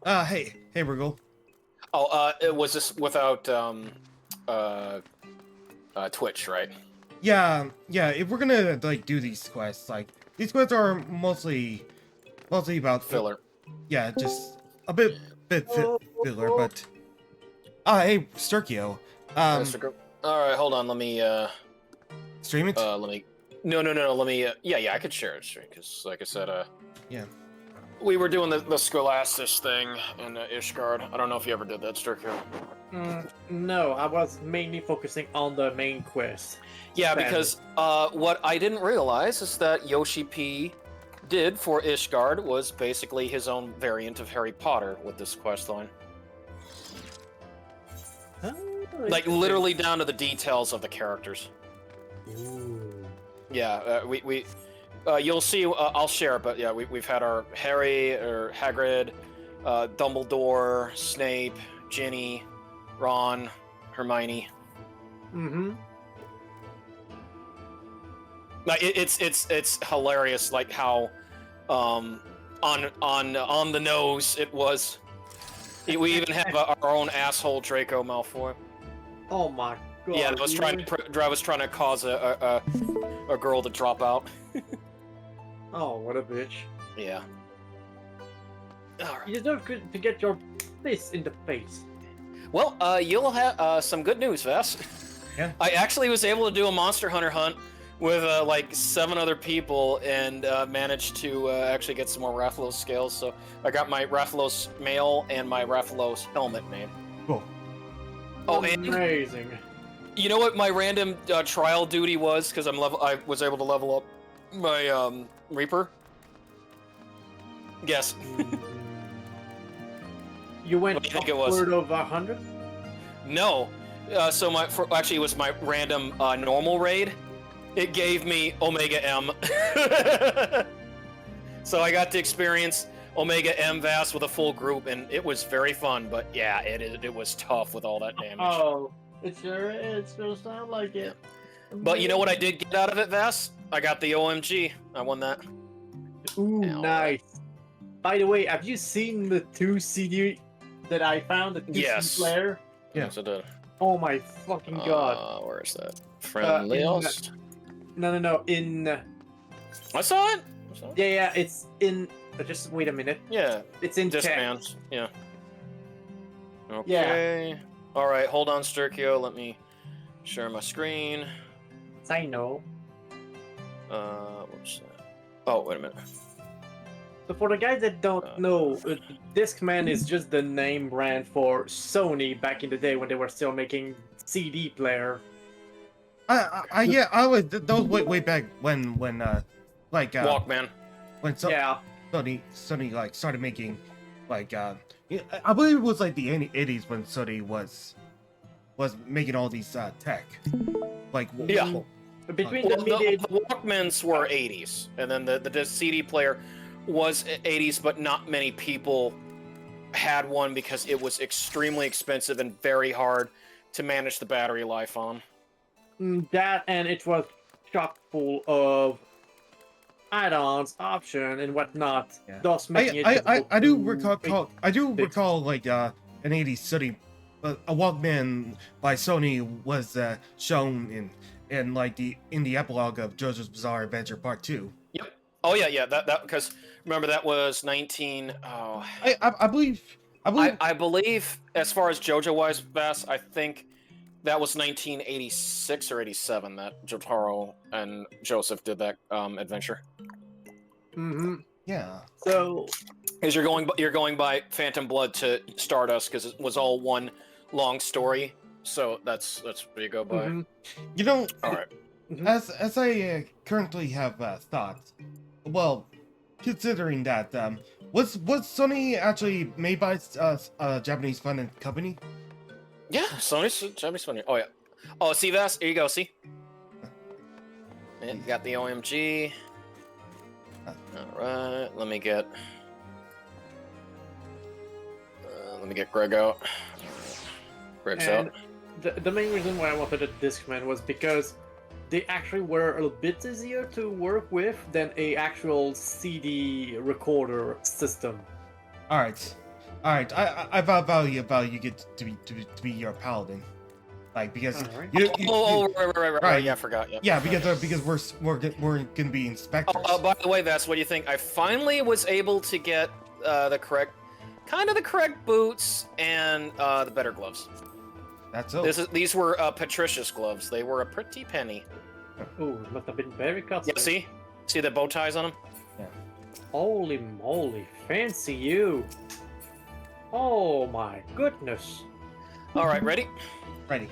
Hey, Rugal. Oh, it was this without Twitch, right? Yeah. If we're gonna like do these quests, like these quests are mostly about Filler. yeah, just a bit filler. But hey, Sturkio, um, All right, hold on. stream it. Let me. No. Let me. Yeah. I could share it, because, like I said, Yeah. we were doing the Scholastis thing in Ishgard. I don't know if you ever did that, Sturkio. No, I was mainly focusing on the main quest. Yeah, Sadly. because what I didn't realize is that Yoshi P did for Ishgard was basically his own variant of Harry Potter with this quest line. Like, literally down to the details of the characters. Ooh. Yeah, you'll see, I'll share it, but yeah, we've had our Harry, or Hagrid, Dumbledore, Snape, Ginny, Ron, Hermione. Mm-hmm. Like, it's hilarious, like how on the nose it was. We even have our own asshole Draco Malfoy. Oh my god. Yeah, I was trying to cause a girl to drop out. Oh, what a bitch. Yeah. Alright. You deserve to get your fist in the face. Well, you'll have some good news, Vas. Yeah. I actually was able to do a Monster Hunter hunt with like 7 other people, and managed to actually get some more Rathalos scales. So I got my Rathalos mail and my Rathalos helmet made. Cool. Oh, and amazing. you know what my random trial duty was? Because I was able to level up my Reaper. Guess. You went What do you think it was? upward of 100? No. So actually, it was my random normal raid. It gave me Omega M. So I got to experience Omega M Vast with a full group, and it was very fun. But yeah, it was tough with all that damage. Oh, it sure sound like it. But you know what I did get out of it, Vast? I got the OMG. I won that. Ooh, Ow. nice. By the way, have you seen the 2 CD that I found? The 2 Yes. CD player? Yeah. Yes, I did. Oh my fucking god. Where is that? Friendliest? No. In. I saw it. Yeah, it's in. Just wait a minute. Yeah. It's in text. Discmans. Yeah. Okay. All right. Hold on, Sturkio. Let me share my screen. I know. What's that? Oh, wait a minute. So for the guys that don't know, Discman is just the name brand for Sony back in the day when they were still making CD player. I was those way back when like Walkman. when Yeah. Sony like started making like I believe it was like the 80s when Sony was making all these tech like Yeah. Between Well, the mid the Walkmans were 80s, and then the CD player was 80s, but not many people had one because it was extremely expensive and very hard to manage the battery life on. that, and it was chock full of add-ons, option, and whatnot. Yeah. Thus making it I difficult do to recall like an 80s Sony a Walkman by Sony was shown in like in the epilogue of JoJo's Bizarre Adventure Part 2. Yep. Oh yeah. That because remember that was 19. Oh. I believe I believe as far as JoJo wise, Vass, I think that was 1986 or 87 that Jotaro and Joseph did that adventure. yeah. So, Because you're going by Phantom Blood to Stardust because it was all one long story. So that's what you go by. You know, All right. as I currently have thoughts, well, considering that was Sony actually made by a Japanese funded company? Yeah, Japanese Sony. Oh yeah. Oh, see Vass? Here you go. See. Yeah, you got the OMG. All right. Let me get Greg out. Greg's out. The main reason why I wanted a Discman was because they actually were a bit easier to work with than a actual CD recorder system. All right. All right, I value get to be your paladin, like because Alright. Right. Yeah, I forgot. yeah, because we're gonna be inspectors. Oh, by the way, Vess, what do you think? I finally was able to get the correct boots and the better gloves. That's all. These were Patricia's gloves. They were a pretty penny. Ooh, it must have been very costly. Yeah, see the bow ties on them? Yeah. Holy moly, fancy you! Oh my goodness! All right, ready? Ready.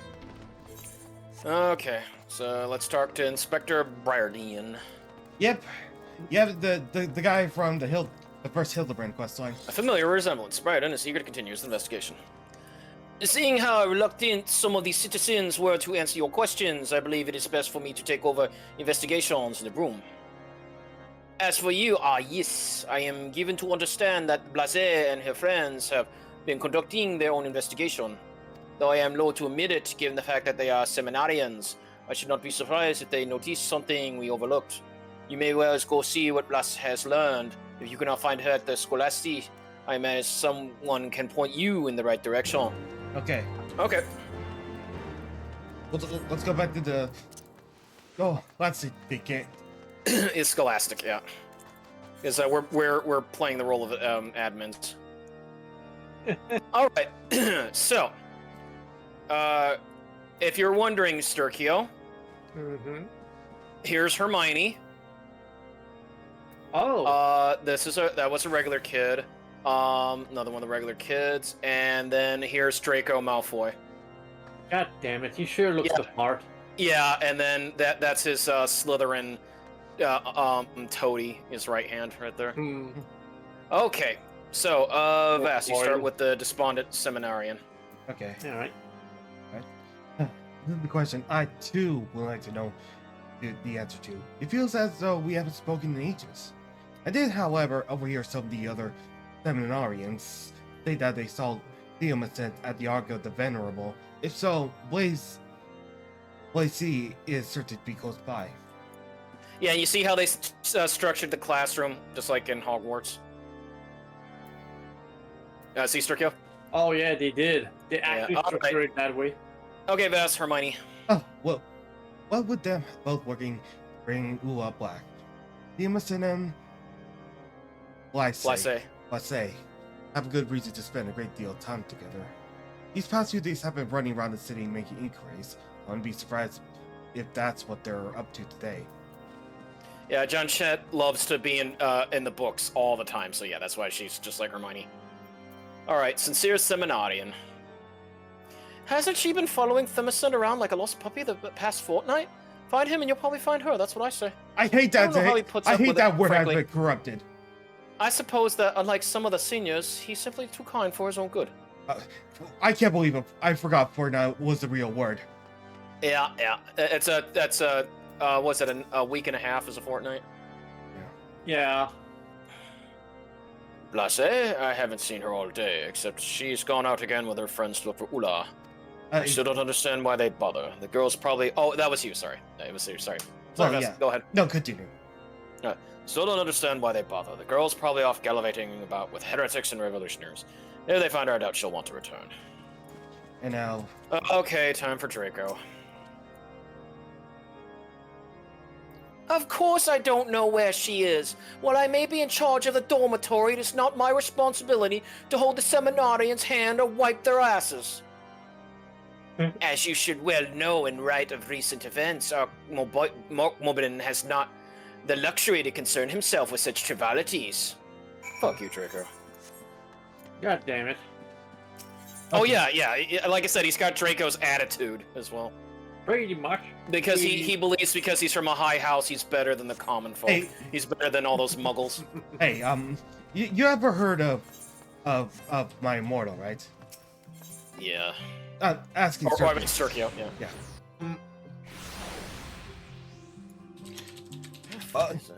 Okay, so let's talk to Inspector Briardian. Yep. Yeah, the guy from the first Hildebrand questline. A familiar resemblance. Briardian is eager to continue his investigation. Seeing how reluctant some of these citizens were to answer your questions, I believe it is best for me to take over investigations in the room. As for you, yes, I am given to understand that Blase and her friends have been conducting their own investigation. Though I am loath to admit it, given the fact that they are seminarians, I should not be surprised if they notice something we overlooked. You may well go see what Blase has learned. If you cannot find her at the Scholaste, I imagine someone can point you in the right direction. Okay. Okay. Let's go back to the. Oh, let's see. They can't. It's Scholastic, yeah. Because we're playing the role of admins. All right. So, if you're wondering, Sturkio, here's Hermione. Oh. That was a regular kid. Another one of the regular kids, and then here's Draco Malfoy. God damn it! He sure looks the part. Yeah, and then that's his Slytherin. Toady, his right hand, right there. Okay, so Vass, you start with the despondent seminarian. Okay. All right. This is the question I too would like to know the answer to. It feels as though we haven't spoken in ages. I did, however, overhear some of the other seminarians say that they saw Theomasent at the Ark of the Venerable. If so, Blaze C is certain to be close by. Yeah, you see how they structured the classroom, just like in Hogwarts? See, Sturkio? Oh yeah, they did. They actually structured it that way. Okay, Vass, Hermione. Oh, well, what would them both working bring Ula Black? Theomasent and Blase have a good reason to spend a great deal of time together. These past few days have been running around the city making inquiries. I wouldn't be surprised if that's what they're up to today. Yeah, John Chet loves to be in the books all the time, so yeah, that's why she's just like Hermione. Alright, sincere seminarian. Hasn't she been following Theomasent around like a lost puppy the past fortnight? Find him and you'll probably find her, that's what I say. I hate that. I hate that word has been corrupted. I suppose that, unlike some of the seniors, he's simply too kind for his own good. I can't believe it. I forgot fortnight was the real word. Yeah. That's was it a week and a half as a fortnight? Yeah. Blase, I haven't seen her all day, except she's gone out again with her friends to look for Ula. I still don't understand why they bother. The girl's probably... Oh, that was you, sorry. It was you, sorry. Sorry, yeah. Go ahead. No, continue. Still don't understand why they bother. The girl's probably off gallivanting about with heretics and revolutionaries. If they find her, I doubt she'll want to return. And now... Okay, time for Draco. Of course I don't know where she is. While I may be in charge of the dormitory, it is not my responsibility to hold the seminarians' hand or wipe their asses. As you should well know in light of recent events, our Moblin has not the luxury to concern himself with such trivialities. Fuck you, Draco. God damn it. Oh yeah. Like I said, he's got Draco's attitude as well. Pretty much. Because he believes because he's from a high house, he's better than the common folk. Hey. He's better than all those muggles. Hey, you ever heard of my immortal, right? Yeah. Asking Or I mean, Sturkio, yeah.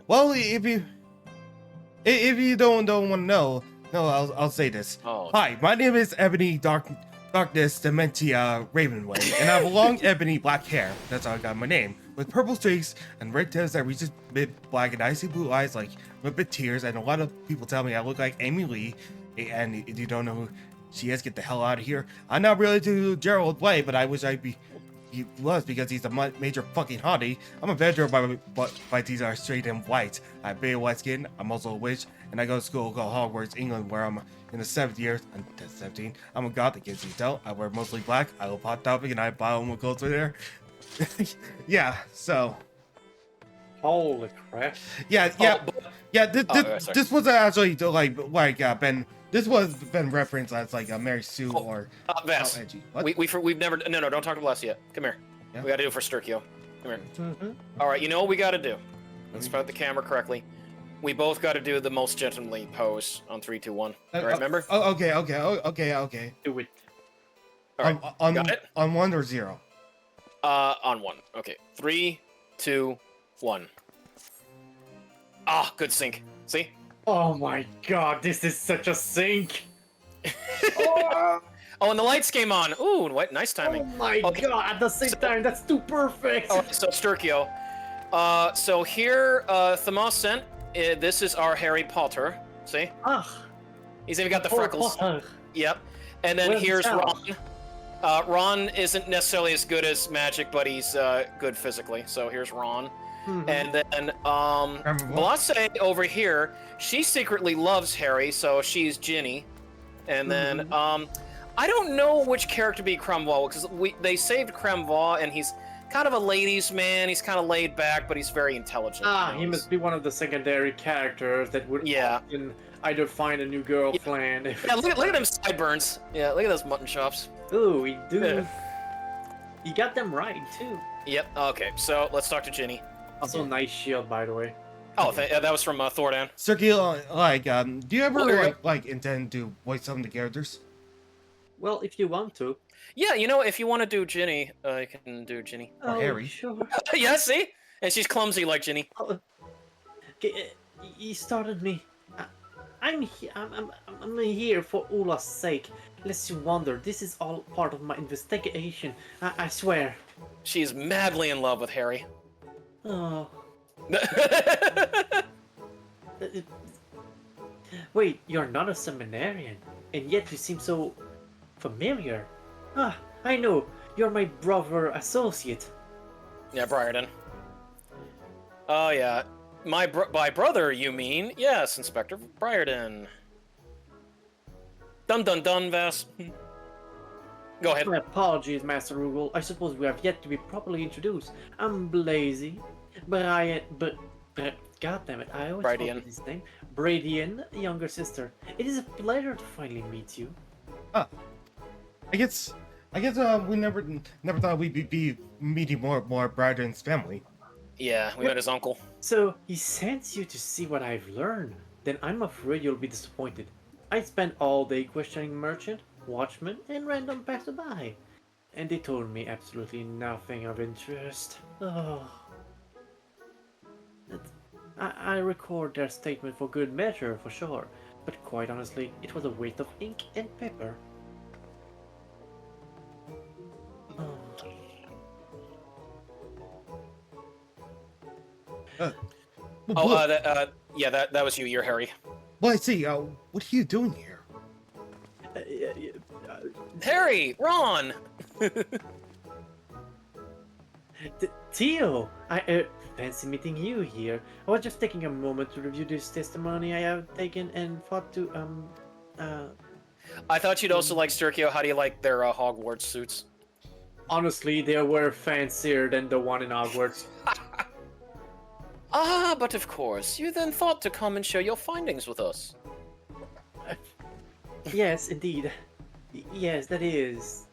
Well, if you don't want to know, no, I'll say this. Oh. Hi, my name is Ebony Darkness Dementia Ravenway, and I have long ebony black hair. That's how I got my name. With purple streaks and red toes that reaches mid black and icy blue eyes like with tears, and a lot of people tell me I look like Amy Lee And if you don't know who she is, get the hell out of here. I'm not really to Gerald Way, but I wish he was because he's a major fucking hottie. I'm a veteran by these are straight and white. I have very white skin. I'm also a witch, and I go to school called Hogwarts, England, where I'm in the 7th year. I'm 17. I'm a gothic, as you tell. I wear mostly black. I love Hot Topic, and I buy all my clothes there. Yeah. So. Holy crap! Yeah. This was actually been. This was been referenced as like a Mary Sue or Vass. edgy. What? We've never no don't talk to Bless yet. Come here. Yeah? We gotta do it for Sturkio. Come here. Mhm. All right, you know what we gotta do. Let's put the camera correctly. We both gotta do the most gentlemanly pose on 3, 2, 1. All right, remember? Oh, okay. Do it. All right, On got it? on 1 or 0? On 1. Okay, 3, 2, 1. Ah, good sync. See? Oh my god, this is such a sync! Oh, Oh, and the lights came on. Ooh, what? Nice oh timing. my Okay. god, at the same time, that's too perfect! All right, so Sturkio. So here, Thamas sent. This is our Harry Potter. See? Ah, He's even got the freckles. Potter. Yep. And then Well here's done. Ron. Ron isn't necessarily as good as Magic, but he's good physically. So here's Ron. Mhm. And then Blase over here, she secretly loves Harry, so she's Ginny. And then I don't know which character to be Cromwell, because they saved Cromwell, and he's kind of a ladies' man. He's kind of laid back, but he's very intelligent. Ah, you he know, must be one of the secondary characters that would Yeah. often either find a new girlfriend. Yeah, look at them sideburns. Yeah, look at those mutton chops. Ooh, he do. Yeah. You got them right too. Yep. Okay, so let's talk to Ginny. Also, nice shield, by the way. Oh, that was from Thordan. Sergio, do you ever Well, intend to voice some of the characters? Well, if you want to. Yeah, you know, if you want to do Ginny, you can do Ginny. Or Harry. Sure. Yeah, see? And she's clumsy like Ginny. Oh, okay, you started me. I'm here for Ula's sake. Lest you wonder, this is all part of my investigation. I swear. She's madly in love with Harry. Oh. Wait, you're not a seminarian, and yet you seem so familiar. Ah, I know. You're my brother associate. Yeah, Briarden. Oh, yeah. By brother, you mean? Yes, Inspector Briarden. Dun dun dun, Vass. Go ahead. My apologies, Master Rugal. I suppose we have yet to be properly introduced. I'm Blazy, God damn it, I always Bradian. forget his name. Bradian, younger sister. It is a pleasure to finally meet you. I guess we never thought we'd be meeting more Bradden's family. Yeah, we met his uncle. So, he sends you to see what I've learned. Then I'm afraid you'll be disappointed. I spent all day questioning merchant, watchman, and random passerby. And they told me absolutely nothing of interest. Oh. I record their statement for good measure, for sure. But quite honestly, it was a waste of ink and paper. Oh. Yeah, that was you. You're Harry. Well, I see. What are you doing here? Harry, Ron. Theo, I fancy meeting you here. I was just taking a moment to review this testimony I have taken and thought to I thought you'd also like Sturkio. How do you like their Hogwarts suits? Honestly, they were fancier than the one in Hogwarts. Ah, but of course, you then thought to come and share your findings with us. Yes, indeed. Yes, that is.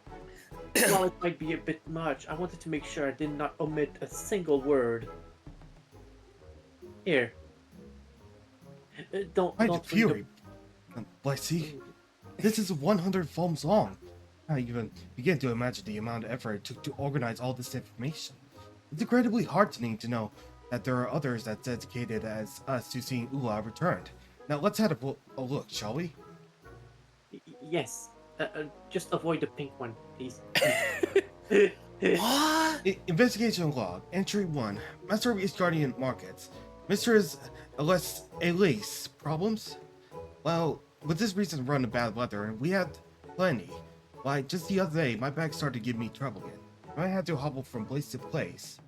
While it might be a bit much, I wanted to make sure I did not omit a single word. Here. Don't Mind read Fury. Well, I see. This is 100 volumes long. I even begin to imagine the amount of effort it took to organize all this information. It's incredibly heartening to know that there are others as dedicated as us to seeing Ula returned. Now let's have a look, shall we? Yes. Just avoid the pink one, please. What? Investigation log, entry 1. Master of East Guardian Markets. Mistress Elise, problems? Well, with this recent run of bad weather, and we had plenty. Why, just the other day, my back started to give me trouble again. I had to hobble from place to place.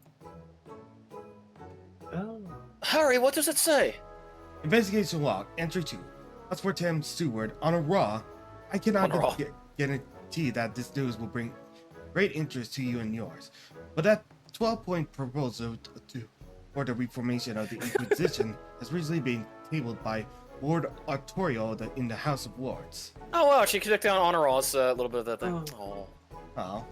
Oh. Harry, what does it say? Investigation log, entry 2. As for Tim Stewart, on a raw, I cannot guarantee that this news will bring great interest to you and yours. But that 12-point proposal for the reformation of the Inquisition has recently been tabled by Lord Artorial in the House of Lords. Oh wow, she clicked down on her rolls a little bit of that thing. Oh.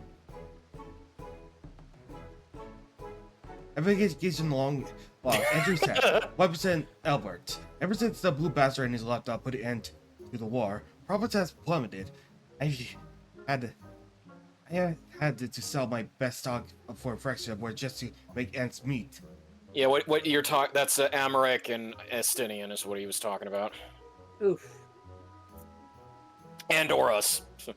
Investigation log, entry 10. 1% Albert. Ever since the Blue Bastard and his laptop put an end to the war, profits has plummeted. I had to sell my best stock for a fraction of what just to make ends meet. Yeah, what you're talking? That's Amaric and Estinian is what he was talking about. Oof. And Oros. So.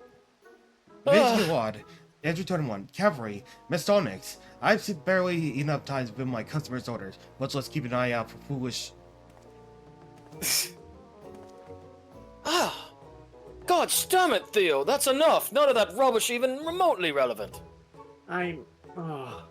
Basically odd. Entry 21. Cavalry. Mestonics. I've seen barely enough time to fill my customers' orders, much less keep an eye out for foolish... God damn it, Theo! That's enough! None of that rubbish even remotely relevant. Oh.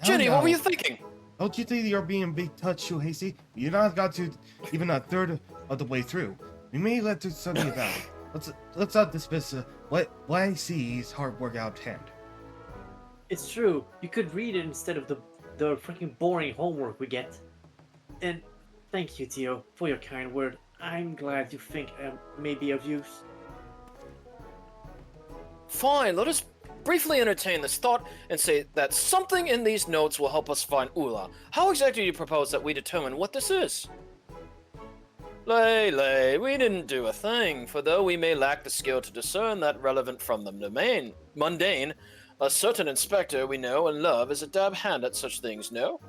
Jenny, what were you thinking? Don't you think you're being a big touch too hasty? You not got to even a third of the way through. We may let to something about it. Let's not dismiss what I see is hard work out of hand. It's true. You could read it instead of the freaking boring homework we get. And thank you, Theo, for your kind word. I'm glad you think may be of use. Fine, let us briefly entertain this thought and say that something in these notes will help us find Ula. How exactly do you propose that we determine what this is? Lay, we didn't do a thing, for though we may lack the skill to discern that relevant from the mundane, a certain inspector we know and love is a dab hand at such things, no?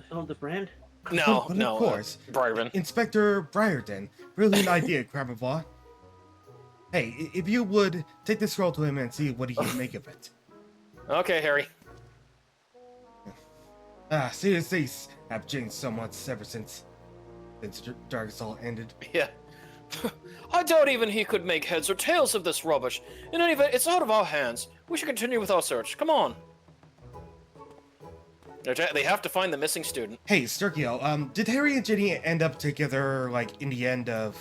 Hildebrand? No, but no. Of course. Briarden. Inspector Briarden. Brilliant idea, Krabbavois. Hey, if you would, take this scroll to him and see what he can make of it. Okay, Harry. Seriously, have changed somewhat ever since Dark Soul ended. Yeah. I doubt even he could make heads or tails of this rubbish. In any event, it's out of our hands. We should continue with our search. Come on. They have to find the missing student. Hey, Sturkio, did Harry and Ginny end up together, like, in the end of...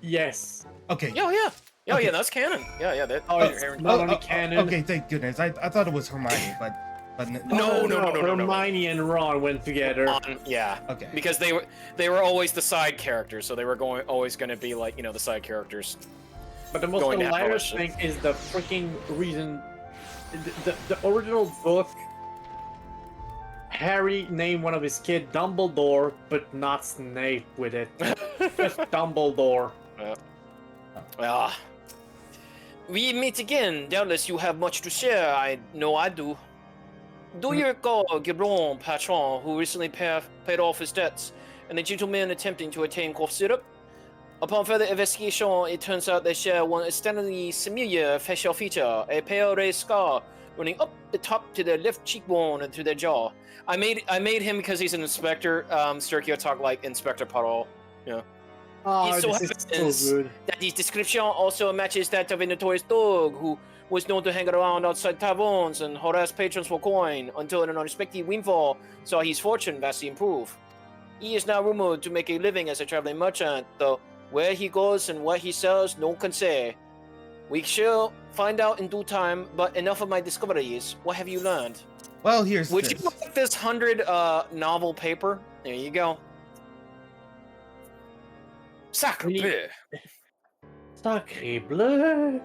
Yes. Okay. Yeah. Okay. Yeah, that's canon. Yeah. It's not only canon. Okay, thank goodness. I thought it was Hermione, but No. Hermione and Ron went together. Yeah. Okay. Because they were always the side characters, so they were always going to be like, the side characters. But the most hilarious thing is the freaking reason. The original book, Harry named one of his kids Dumbledore, but not Snape with it. Just Dumbledore. We meet again. Doubtless you have much to share. I know I do. Do you recall Gibron Patron, who recently paid off his debts, and the gentleman attempting to attain cough syrup? Upon further investigation, it turns out they share one astoundingly similar facial feature, a pale red scar running up the top to their left cheekbone and to their jaw. I made him because he's an inspector. Sturkio talk like Inspector Parole. Yeah. Oh, It so this is so good. that his description also matches that of a notorious dog who was known to hang around outside taverns and harass patrons for coin until an unexpected windfall saw his fortune vastly improve. He is now rumored to make a living as a traveling merchant, though where he goes and what he sells, no one can say. We shall find out in due time, but enough of my discoveries. What have you learned? Well, here's Would this. you like this 100 novel paper? There you go. Sacre bleu. Sacre bleu.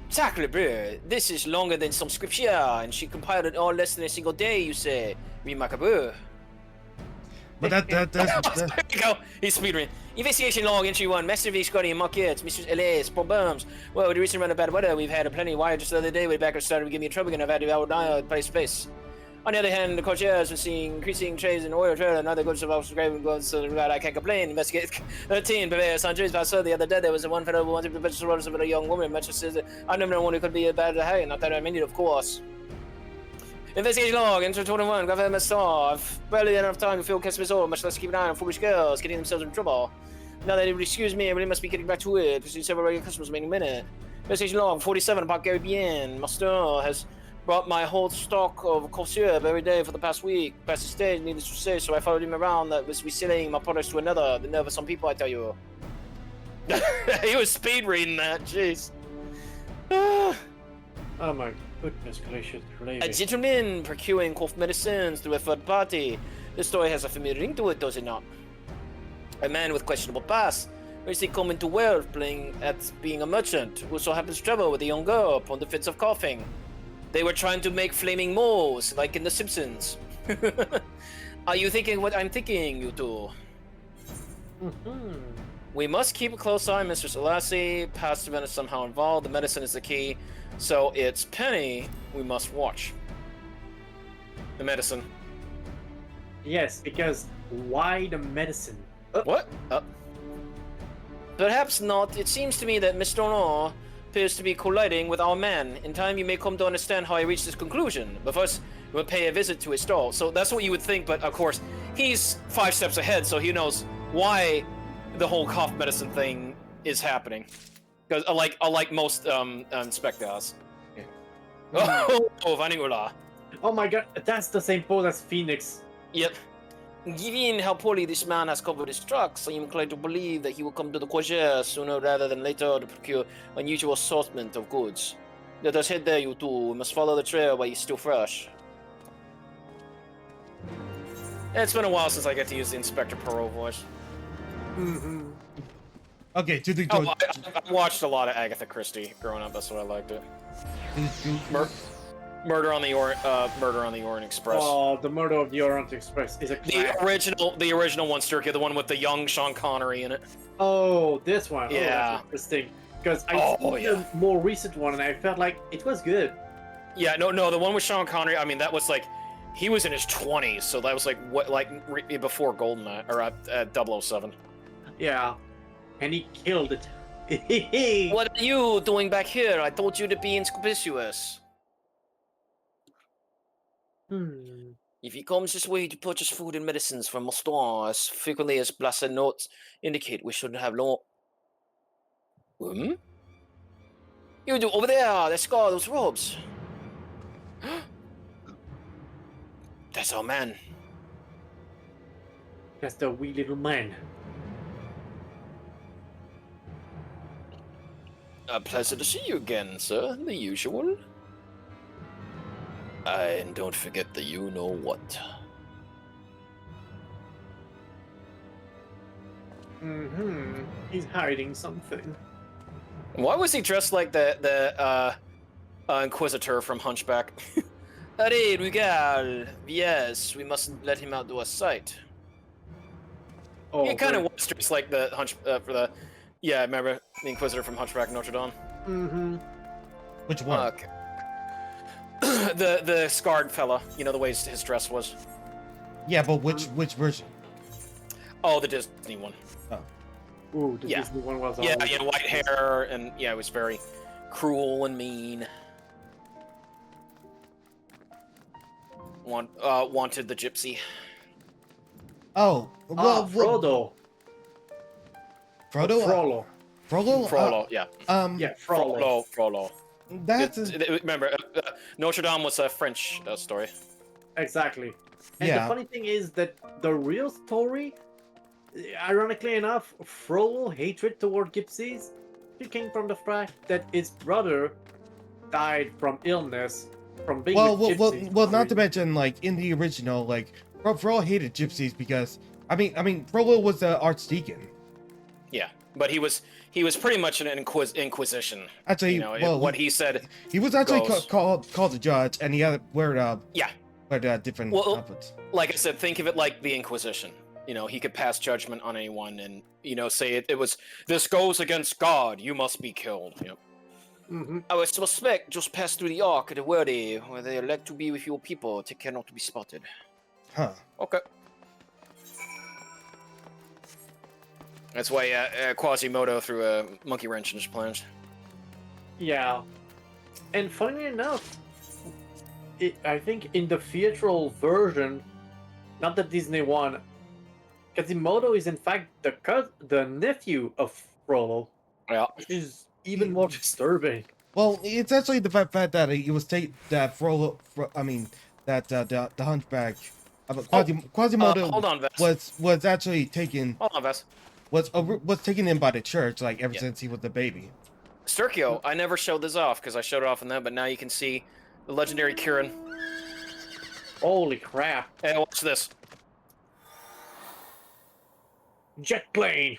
Sacre bleu. This is longer than some scripture, and she compiled it all less than a single day, you say. Remarkable. But There you go. He's speedrunning. Investigation log entry 1. Massive Scotty markets. Mr. LS. Problems. Well, with the recent run of bad weather, we've had plenty of wire just the other day. Way back started to give me trouble, and I've had to out place to place. On the other hand, the courtiers are seeing increasing trades in oil trade and other goods of subscribing goods, so that I can't complain. Investigate 13. Purveyor Sanchez. I saw the other day there was a one fellow who wanted to purchase orders of a young woman. Much says I've never known one who could be a bad hey, not that I mean it, of course. Investigation log, enter 21, government staff. Barely enough time to fill customers over, much less keep an eye on foolish girls getting themselves in trouble. Now that it would excuse me, I really must be getting back to it. Because several regular customers waiting a minute. Investigation log, 47, about Gary Bien. Master has brought my whole stock of cough syrup every day for the past week. Past the stage, needless to say, so I followed him around that was reselling my products to another. The nerve of some people, I tell you. He was speed reading that, jeez. Oh my goodness gracious. A gentleman procuring cough medicines through a third party. This story has a familiar ring to it, does it not? A man with questionable past. Where he come into wealth playing at being a merchant, who so happens to travel with a young girl upon the fits of coughing. They were trying to make flaming moles, like in The Simpsons. Are you thinking what I'm thinking, you two? We must keep a close eye, Mr. Scholaste. Past event is somehow involved. The medicine is the key. So it's Penny we must watch. The medicine. Yes, because why the medicine? What? Perhaps not. It seems to me that Mr. Honor appears to be colliding with our man. In time, you may come to understand how I reached this conclusion. But first, we'll pay a visit to his stall. So that's what you would think, but of course, he's 5 steps ahead, so he knows why the whole cough medicine thing is happening. Because unlike most inspectors. Yeah. Oh, Vanilla. Oh my god, that's the same pose as Phoenix. Yep. Given how poorly this man has covered his tracks, I am inclined to believe that he will come to the Quagere sooner rather than later to procure unusual assortment of goods. Let us head there, you two. We must follow the trail while he's still fresh. It's been a while since I get to use the Inspector Perot voice. Okay, to the. Oh, I watched a lot of Agatha Christie growing up. That's what I liked it. Murder on the Orient Express. Oh, the Murder of the Orient Express is a classic. The original one, Sturkey, the one with the young Sean Connery in it. Oh, this one. Yeah. Oh, that's interesting. Because I saw the more recent one and I felt like it was good. Yeah, no, the one with Sean Connery. I mean, that was like he was in his 20s, so that was like before GoldenEye or 007. Yeah, and he killed it. What are you doing back here? I told you to be inconspicuous. If he comes this way to purchase food and medicines from a store, as frequently as blessed notes indicate, we shouldn't have long. You do over there. Let's go. Those robes. That's our man. That's the wee little man. A pleasure to see you again, sir. The usual. And don't forget the you-know-what. He's hiding something. Why was he dressed like the Inquisitor from Hunchback? Allez, Rugal. Yes, we mustn't let him out to our sight. Oh, He kind of was dressed like the Yeah, remember the Inquisitor from Hunchback of Notre Dame? Which one? Okay. the scarred fella. You know the way his dress was. Yeah, but which version? Oh, the Disney one. Oh. Ooh, the Disney one was Yeah, always white hair, and it was very cruel and mean. Wanted the gypsy. Oh, well, Frodo. Frodo? Frollo. Frollo? Frollo, yeah. Yeah, Frollo. Frollo. That's remember, Notre Dame was a French story. Exactly. And Yeah. the funny thing is that the real story, ironically enough, Frollo's hatred toward gypsies, it came from the fact that his brother died from illness from being with gypsies. well, not to mention, like, in the original, like, Frollo hated gypsies because, I mean, Frollo was the archdeacon. Yeah, but he was pretty much an inquisition. Actually, what he said. He was actually goes. called a judge, and he had wear different Well, outfits. Like I said, think of it like the Inquisition. He could pass judgment on anyone, and say it was this goes against God. You must be killed. Our suspect just passed through the Ark of the Worthy, where they elect to be with your people. Take care not to be spotted. Huh. Okay. That's why Quasimodo threw a monkey wrench in his plans. Yeah. And funnily enough, I think in the theatrical version, not the Disney one, Quasimodo is in fact the nephew of Frollo, Yeah. which is even more disturbing. Well, it's actually the fact that it was that Frollo, that the Hunchback, Quasimodo Hold on, Vess. was actually taken Hold on, Vess. was taken in by the church like ever Yeah. since he was a baby. Sturkio, I never showed this off because I showed it off in that, but now you can see the legendary Kieran. Holy crap! Hey, watch this. Jet plane.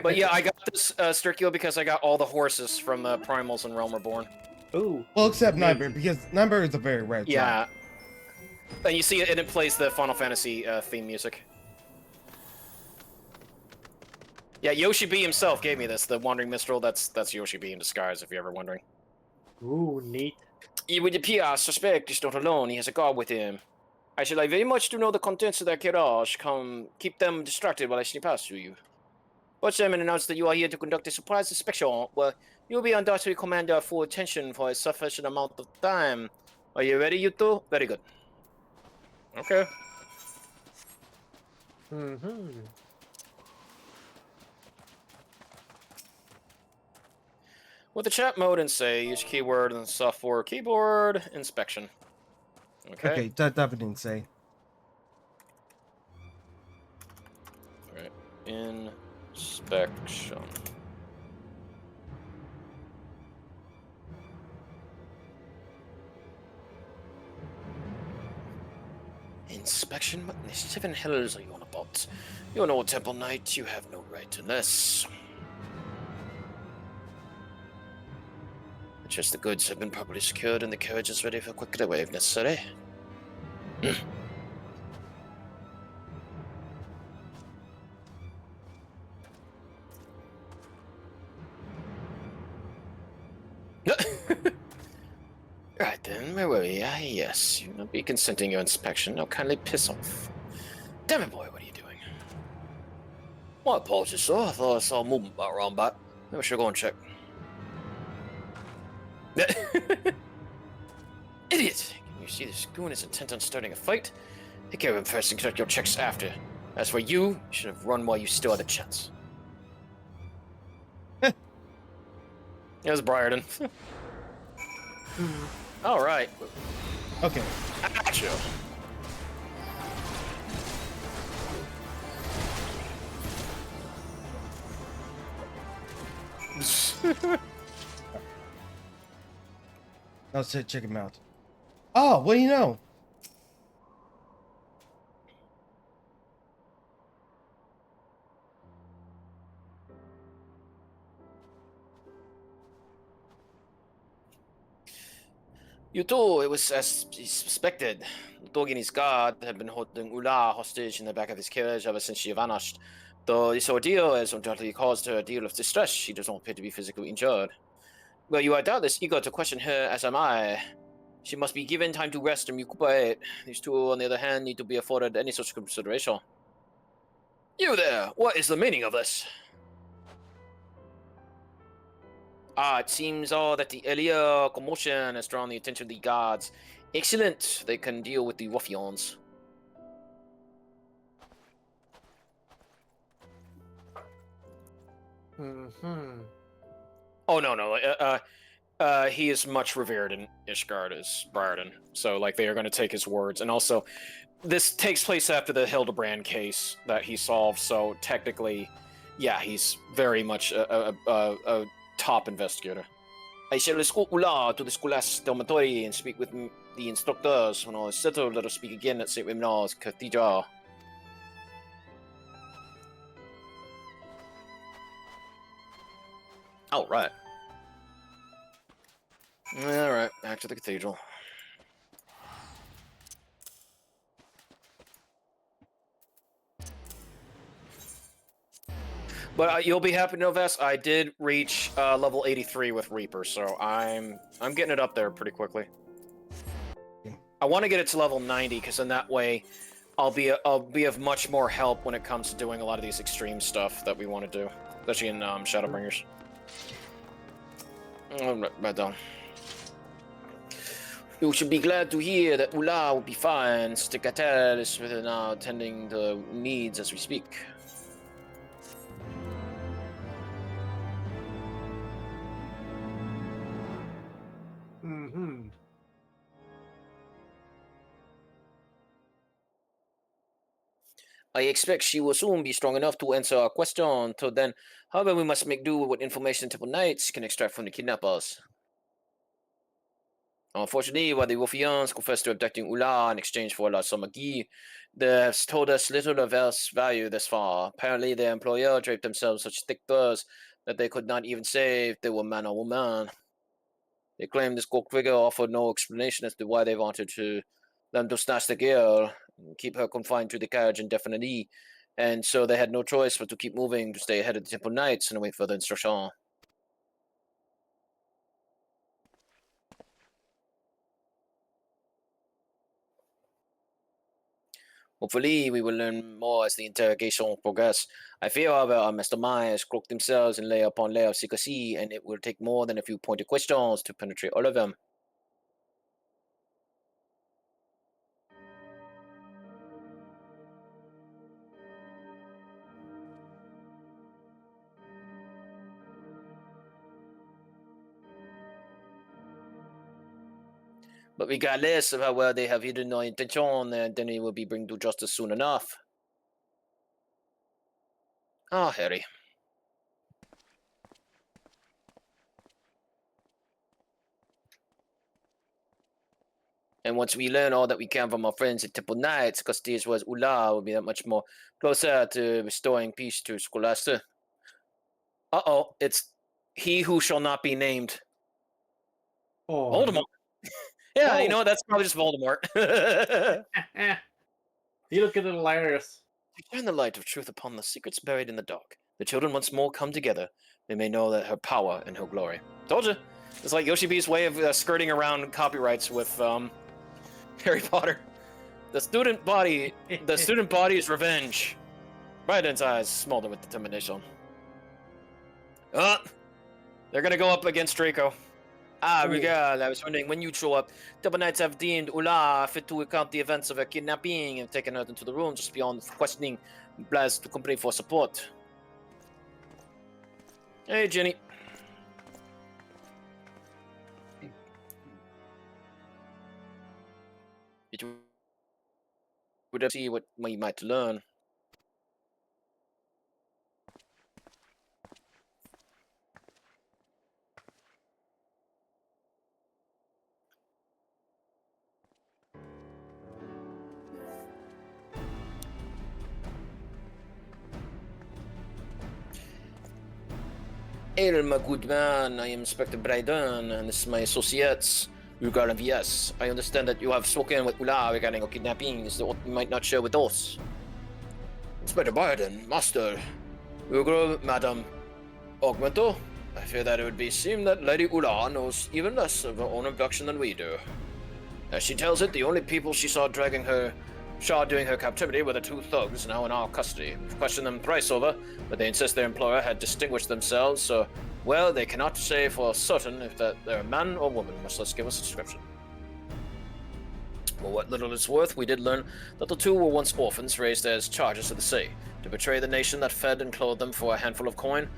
But yeah, I got this Sturkio because I got all the horses from the Primals and Realm Reborn. Ooh. Well, except Amazing. Nightmare, because Nightmare is a very rare type. Yeah. And you see it, and it plays the Final Fantasy theme music. Yeah, Yoshi B himself gave me this, the Wandering Minstrel. That's Yoshi B in disguise, if you're ever wondering. Ooh, neat. It would appear suspect is not alone. He has a guard with him. I should like very much to know the contents of their garage. Come, keep them distracted while I sneak past through you. Watch them and announce that you are here to conduct a surprise inspection. Well, you'll be undoubtedly commanded full attention for a sufficient amount of time. Are you ready, you two? Very good. Okay. Mm-hmm. With the chat mode and say, use keyword and software keyboard inspection. Okay. That didn't say. Alright. Inspection. Inspection? What in the seven hells are you on about? You're no temple knight, you have no right to this. Just the goods have been properly secured and the carriage is ready for quick getaway if necessary. Right then, where were we? Ah, yes, you will be consenting your inspection. Now kindly piss off. Damn it, boy, what are you doing? My apologies, sir. I thought I saw a movement around back. Maybe I should go and check. Idiot! Can you see this goon is intent on starting a fight? Take care of him first and conduct your checks after. As for you, you should have run while you still had a chance. It was Briarden. Alright. Okay. Gotcha. Let's check him out. Oh, what do you know? You too, it was as suspected. Dog and his guard had been holding Ula hostage in the back of his carriage ever since she vanished. Though this ordeal has undoubtedly caused her a deal of distress, she does not appear to be physically injured. Well, you are doubtless eager to question her, as am I. She must be given time to rest and recuperate. These two, on the other hand, need to be afforded any such consideration. You there! What is the meaning of this? It seems that the earlier commotion has drawn the attention of the guards. Excellent. They can deal with the ruffians. Mm-hmm. Oh, no. He is much revered in Ishgard as Briarden. So, like, they are going to take his words. And also, this takes place after the Hildebrand case that he solved. So, technically, yeah, he's very much a top investigator. I shall escort Ula to the Scholaste dormitory and speak with the instructors. When all is settled, let us speak again at St. Wimnar's Cathedral. Oh, right. Alright, back to the cathedral. But you'll be happy to know, Vess, I did reach level 83 with Reaper, so I'm getting it up there pretty quickly. I want to get it to level 90, because in that way, I'll be of much more help when it comes to doing a lot of these extreme stuff that we want to do, especially in Shadowbringers. Right down. You should be glad to hear that Ula will be fine. Sister Catel is now attending the needs as we speak. Mm-hmm. I expect she will soon be strong enough to answer our question. Until then, however, we must make do with what information Temple Knights can extract from the kidnappers. Unfortunately, while the ruffians confessed to abducting Ula in exchange for La Somagi, they have told us little of else value thus far. Apparently, their employer draped themselves such thick furs that they could not even say if they were man or woman. They claim this gold figure offered no explanation as to why they wanted them to snatch the girl and keep her confined to the carriage indefinitely, and so they had no choice but to keep moving to stay ahead of the Temple Knights and await further instruction. Hopefully, we will learn more as the interrogation progresses. I fear, however, our masterminds cloak themselves in layer upon layer of secrecy, and it will take more than a few pointed questions to penetrate all of them. But regardless of how well they have hidden their intention, their identity will be brought to justice soon enough. Ah, Harry. And once we learn all that we can from our friends at Temple Knights, Castile was Ula will be that much more closer to restoring peace to Scholaste. Uh-oh, it's he who shall not be named. Oh, Voldemort. Yeah, you Oh. know what? That's probably just Voldemort. You look at the hilarious. To shine the light of truth upon the secrets buried in the dark, the children once more come together. They may know that her power and her glory. Told you. It's like Yoshi B's way of skirting around copyrights with Harry Potter. The student body's revenge. Brydon's eyes smolder with determination. They're gonna go up against Draco. Rugal, I was wondering, when you show up, Double Knights have deemed Ula fit to account the events of her kidnapping and taken her into the room just beyond questioning Blaz to company for support. Hey, Jenny. It would see what we might learn. Hail, my good man. I am Inspector Brydon, and this is my associates, Rugal and VS. I understand that you have spoken with Ula regarding her kidnapping. Is that what you might not share with us? Inspector Brydon, Master, Rugal, Madam, Augmento. I fear that it would be seem that Lady Ula knows even less of her own abduction than we do. As she tells it, the only people she saw during her captivity were the two thugs now in our custody. We've questioned them thrice over, but they insist their employer had distinguished themselves, so, well, they cannot say for certain if they're a man or woman, much less give us a description. For what little it's worth, we did learn that the two were once orphans raised as charges of the sea, to betray the nation that fed and clothed them for a handful of coin.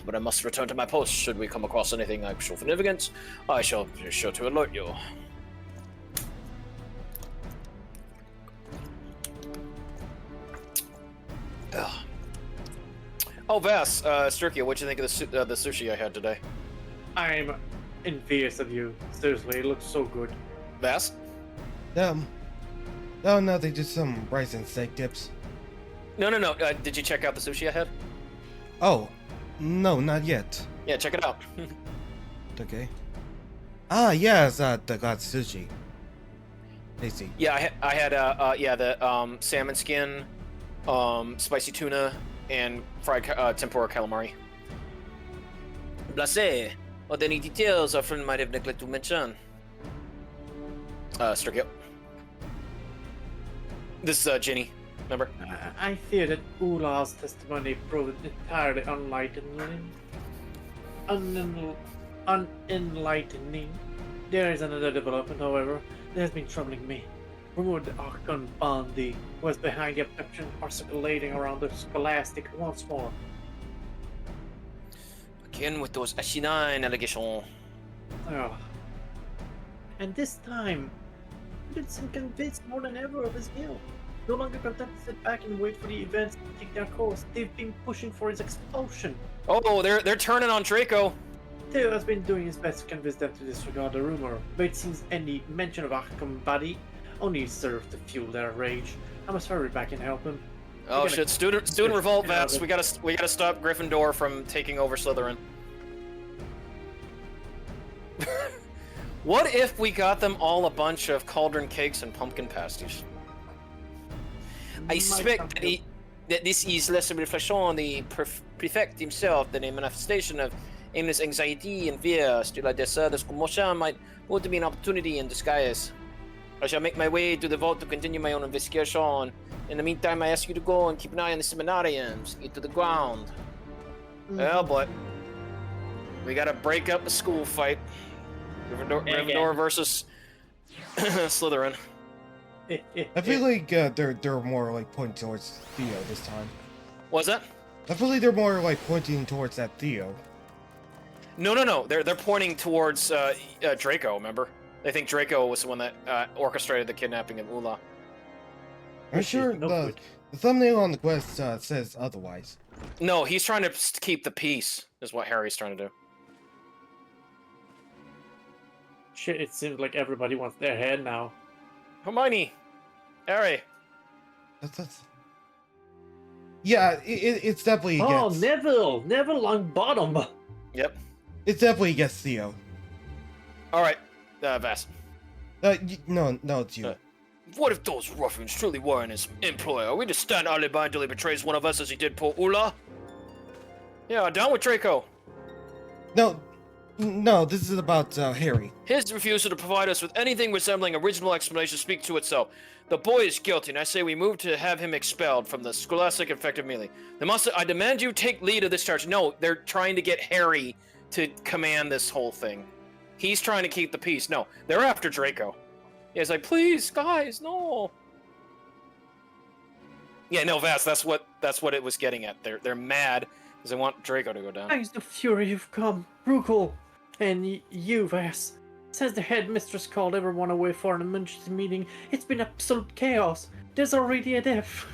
But I must return to my post. Should we come across anything of actual significance, I shall be sure to alert you. Oh, Vass, Sturkia, what'd you think of the sushi I had today? I'm envious of you. Seriously, it looks so good. Vass? Oh, nothing, just some rice and steak dips. No. Did you check out the sushi I had? Oh, no, not yet. Yeah, check it out. Okay. Ah, yes, the god sushi. Tasty. Yeah, I had the salmon skin, spicy tuna, and fried tempura calamari. Blase, are there any details our friend might have neglected to mention? Sturgio. This is Ginny, remember? I fear that Ula's testimony proved entirely unenlightening. There is another development, however, that has been troubling me. Rumor that Archon Bondi was behind the abduction are circulating around the Scholastic once more. Again with those asinine allegations. Oh. And this time, it's convinced more than ever of his guilt. No longer content to sit back and wait for the events to take their course. They've been pushing for his expulsion. Oh, they're turning on Draco. Theo has been doing his best to convince them to disregard the rumor, but it seems any mention of Arkham Body only served to fuel their rage. I must hurry back and help him. Oh shit! Student revolt, Vats. We gotta stop Gryffindor from taking over Slytherin. What if we got them all a bunch of cauldron cakes and pumpkin pasties? I suspect that this is less a reflection on the prefect himself than a manifestation of aimless anxiety and fear. Still, I dare this commotion might prove to be an opportunity in disguise. I shall make my way to the vault to continue my own investigation. In the meantime, I ask you to go and keep an eye on the seminariums. Get to the ground. Oh boy. We gotta break up the school fight. Gryffindor versus Slytherin. I feel like they're more like pointing towards Theo this time. What's that? I feel like they're more like pointing towards that Theo. No. They're pointing towards Draco. Remember? They think Draco was the one that orchestrated the kidnapping of Ula. I'm sure the thumbnail on the quest says otherwise. No, he's trying to keep the peace. Is what Harry's trying to do. Shit, it seems like everybody wants their head now. Hermione, Harry. That's... Yeah, it's definitely against... Oh, Neville Longbottom. Yep. It's definitely against Theo. All right, Vass. No, it's you. What if those ruffians truly were in his employ? Are we to stand idly by until he betrays one of us as he did poor Ula? Yeah, down with Draco. No, this is about Harry. His refusal to provide us with anything resembling a reasonable explanation speaks to itself. The boy is guilty, and I say we move to have him expelled from the Scholastic Effective Melee. I demand you take lead of this charge. No, they're trying to get Harry to command this whole thing. He's trying to keep the peace. No, they're after Draco. He's like, please, guys, no. Yeah, no, Vass, that's what it was getting at. They're mad because they want Draco to go down. Thanks to fury you've come, Rugal, and you, Vass. Since the headmistress called everyone away for an emergency meeting, it's been absolute chaos. There's already a death.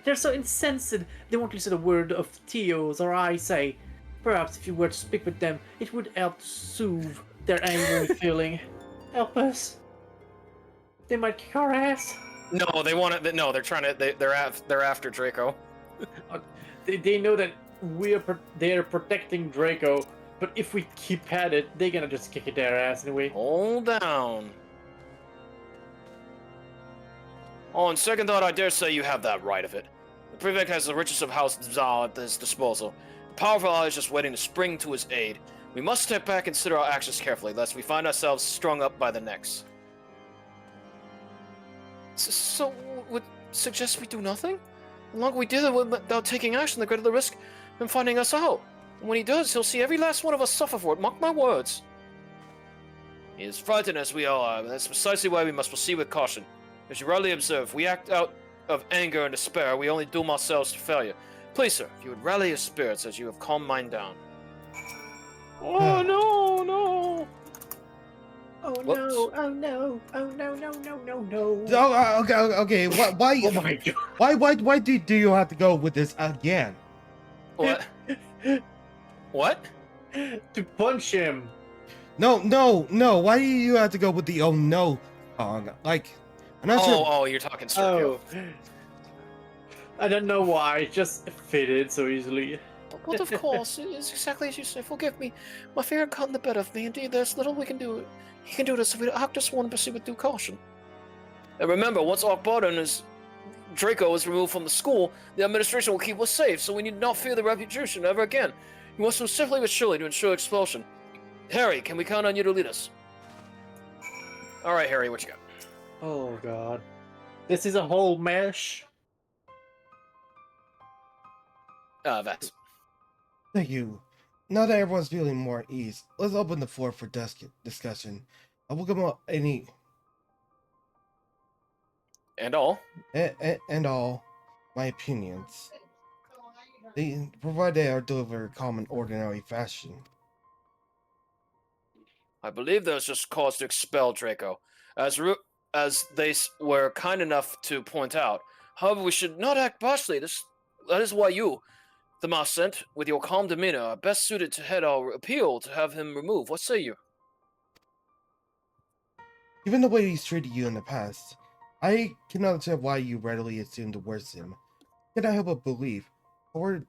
They're so incensed, they won't listen to a word of Theo's or I say. Perhaps if you were to speak with them, it would help to soothe their angry feeling. Help us. They might kick our ass. No, they want it. No, they're trying to. They're after Draco. They know that they're protecting Draco, but if we keep at it, they're gonna just kick their ass anyway. Hold down. On second thought, I dare say you have that right of it. The prefect has the riches of House Zal at his disposal. A powerful ally is just waiting to spring to his aid. We must step back and consider our actions carefully, lest we find ourselves strung up by the necks. So, would suggest we do nothing? The longer we do that without taking action, the greater the risk of him finding us out. And when he does, he'll see every last one of us suffer for it. Mark my words. He is frightened as we all are, but that's precisely why we must proceed with caution. As you rightly observe, if we act out of anger and despair, we only doom ourselves to failure. Please, sir, if you would rally your spirits as you have calmed mine down. Oh, no! Oh Whoops. no! Oh no! Oh no! No! Oh, okay. Why? Oh my god! Why do you have to go with this again? What? What? To punch him. No. Why do you have to go with the oh no song? Like, I'm not sure. Oh, you're talking Sergio. Oh. I don't know why. It just fitted so easily. But of course, it's exactly as you say. Forgive me. My fear had gotten the better of me. Indeed, there's little we can do. He can do this if we act just want to proceed with due caution. And remember, once Arkbot and his Draco is removed from the school, the administration will keep us safe, so we need not fear the reputation ever again. We must move swiftly but surely to ensure expulsion. Harry, can we count on you to lead us? Alright, Harry, what you got? Oh god. This is a whole mesh. Vats. Thank you. Now that everyone's feeling more at ease, let's open the floor for discussion. I will come up And all. and all my opinions. Provided they are delivered in common, ordinary fashion. I believe there's just cause to expel Draco, as they were kind enough to point out. However, we should not act harshly. That is why you, the mouse sent, with your calm demeanor, are best suited to head our appeal to have him removed. What say you? Given the way he's treated you in the past, I cannot understand why you readily assume the worst of him. Cannot help but believe, or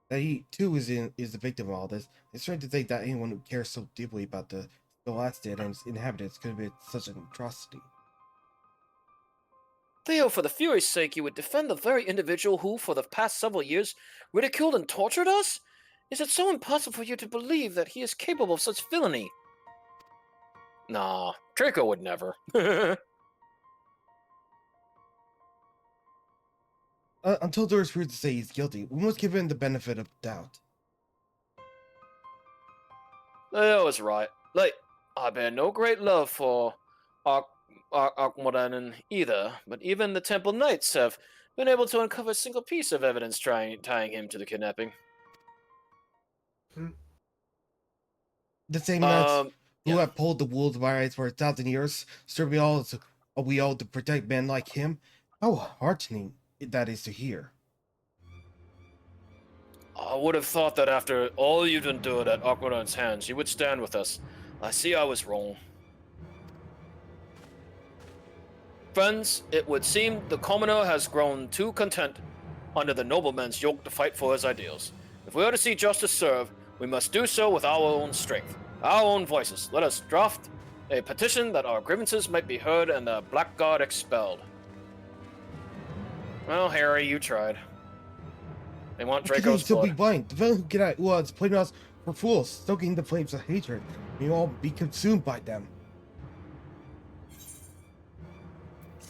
that he too is the victim of all this. It's strange to think that anyone who cares so deeply about the Scholaste and its inhabitants could commit such an atrocity. Theo, for the Fury's sake, you would defend the very individual who, for the past several years, ridiculed and tortured us? Is it so impossible for you to believe that he is capable of such villainy? Nah, Draco would never. Until there is proof to say he's guilty, we must give him the benefit of the doubt. That was right. Like, I bear no great love for Akmodanen either, but even the Temple Knights have been able to uncover a single piece of evidence tying him to the kidnapping. The same knights who have pulled the wool of my eyes for 1,000 years, serving we all to protect men like him. How heartening that is to hear. I would have thought that after all you'd endured at Akmodanen's hands, you would stand with us. I see I was wrong. Friends, it would seem the commoner has grown too content under the nobleman's yoke to fight for his ideals. If we are to see justice served, we must do so with our own strength, our own voices. Let us draft a petition that our grievances might be heard and the blackguard expelled. Well, Harry, you tried. They want Draco's still blood. be blind. The villain who get out was putting us for fools, stoking the flames of hatred. We all be consumed by them.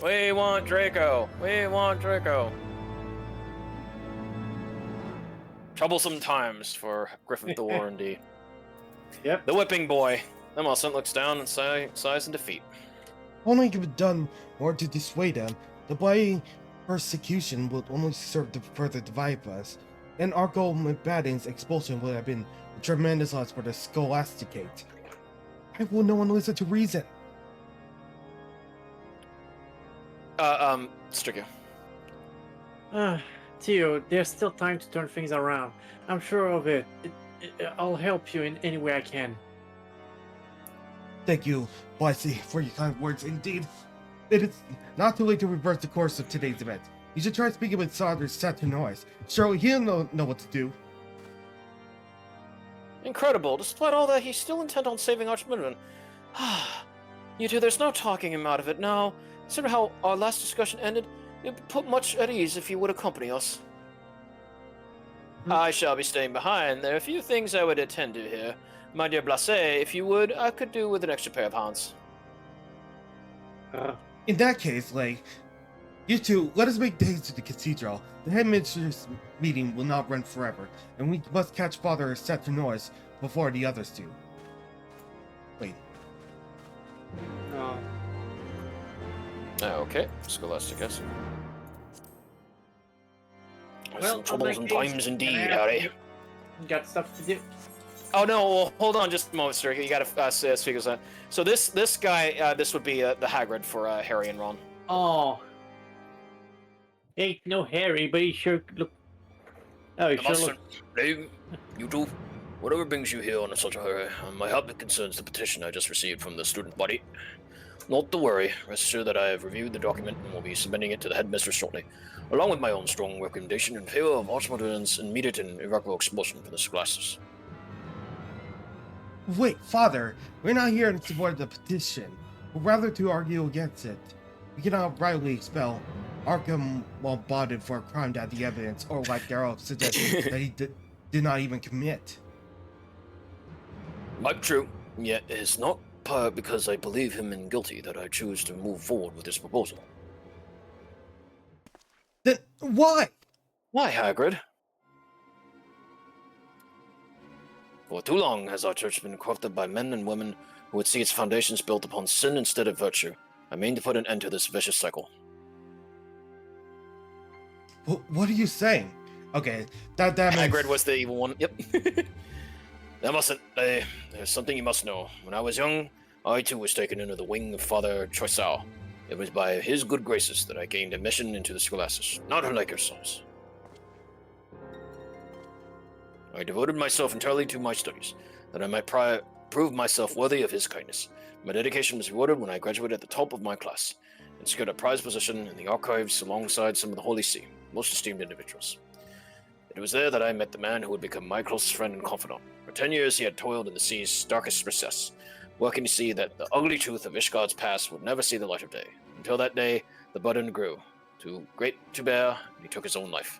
We want Draco. We want Draco. Troublesome times for Gryffindor, indeed. Yep. The whipping boy. The Mustn't looks down and sighs in defeat. Only could have done more to dissuade them. The bloody persecution would only serve to further divide us, and our goal with Baden's expulsion would have been a tremendous loss for the Scholasticate. Why will no one listen to reason? Stricker. Theo, there's still time to turn things around. I'm sure of it. I'll help you in any way I can. Thank you, Boise, for your kind words. Indeed, it is not too late to reverse the course of today's event. You should try speaking with Saunders Saturnoise. Surely he'll know what to do. Incredible. Despite all that, he's still intent on saving Archminion. You two, there's no talking him out of it now. Consider how our last discussion ended. It would put much at ease if you would accompany us. I shall be staying behind. There are a few things I would attend to here. My dear Blase, if you would, I could do with an extra pair of hands. In that case, you two, let us make days to the cathedral. The headmistress meeting will not run forever, and we must catch Father Saturnoise before the others do. Wait. Okay, Scholastic, yes. Well, Some troublesome times indeed, Harry. Got stuff to do. Oh no, well, hold on just a moment, sir. You gotta speak us on. So this guy, this would be the Hagrid for Harry and Ron. Oh. Ain't no Harry, but he sure look. Oh, he sure look. You two, whatever brings you here in such a hurry, my help concerns the petition I just received from the student body. Not to worry, rest assured that I have reviewed the document and will be submitting it to the headmistress shortly, along with my own strong recommendation in favor of Archmodern's immediate and irrevocable expulsion from the Scholastes. Wait, Father, we're not here to support the petition, but rather to argue against it. We cannot rightly expel Arkham while bonded for a crime that the evidence or lack thereof suggests that he did not even commit. Quite true, yet it is not because I believe him guilty that I choose to move forward with this proposal. Then why? Why, Hagrid? For too long has our church been corrupted by men and women who would see its foundations built upon sin instead of virtue. I mean to put an end to this vicious cycle. What are you saying? Okay, that makes... Hagrid was the evil one. Yep. There's something you must know. When I was young, I too was taken under the wing of Father Troisau. It was by his good graces that I gained admission into the Scholaste, not unlike yourselves. I devoted myself entirely to my studies, that I might prove myself worthy of his kindness. My dedication was rewarded when I graduated at the top of my class, and secured a prized position in the archives alongside some of the Holy See, most esteemed individuals. It was there that I met the man who would become my closest friend and confidant. For 10 years he had toiled in the sea's darkest recess, working to see that the ugly truth of Ishgard's past would never see the light of day. Until that day, the burden grew too great to bear, and he took his own life.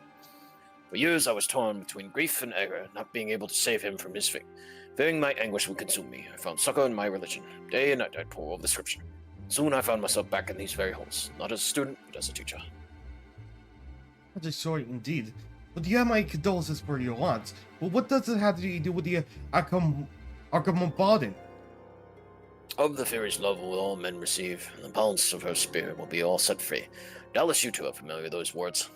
For years I was torn between grief and anger, not being able to save him from his fate. Fearing my anguish would consume me, I found succor in my religion. Day and night I pore over the scripture. Soon I found myself back in these very halls, not as a student, but as a teacher. That's a story indeed. But you have my condolences for your loss. But what does it have to do with the Arkham? Of the fairy's love will all men receive, and the balance of her spirit will be all set free. Doubtless you two are familiar with those words.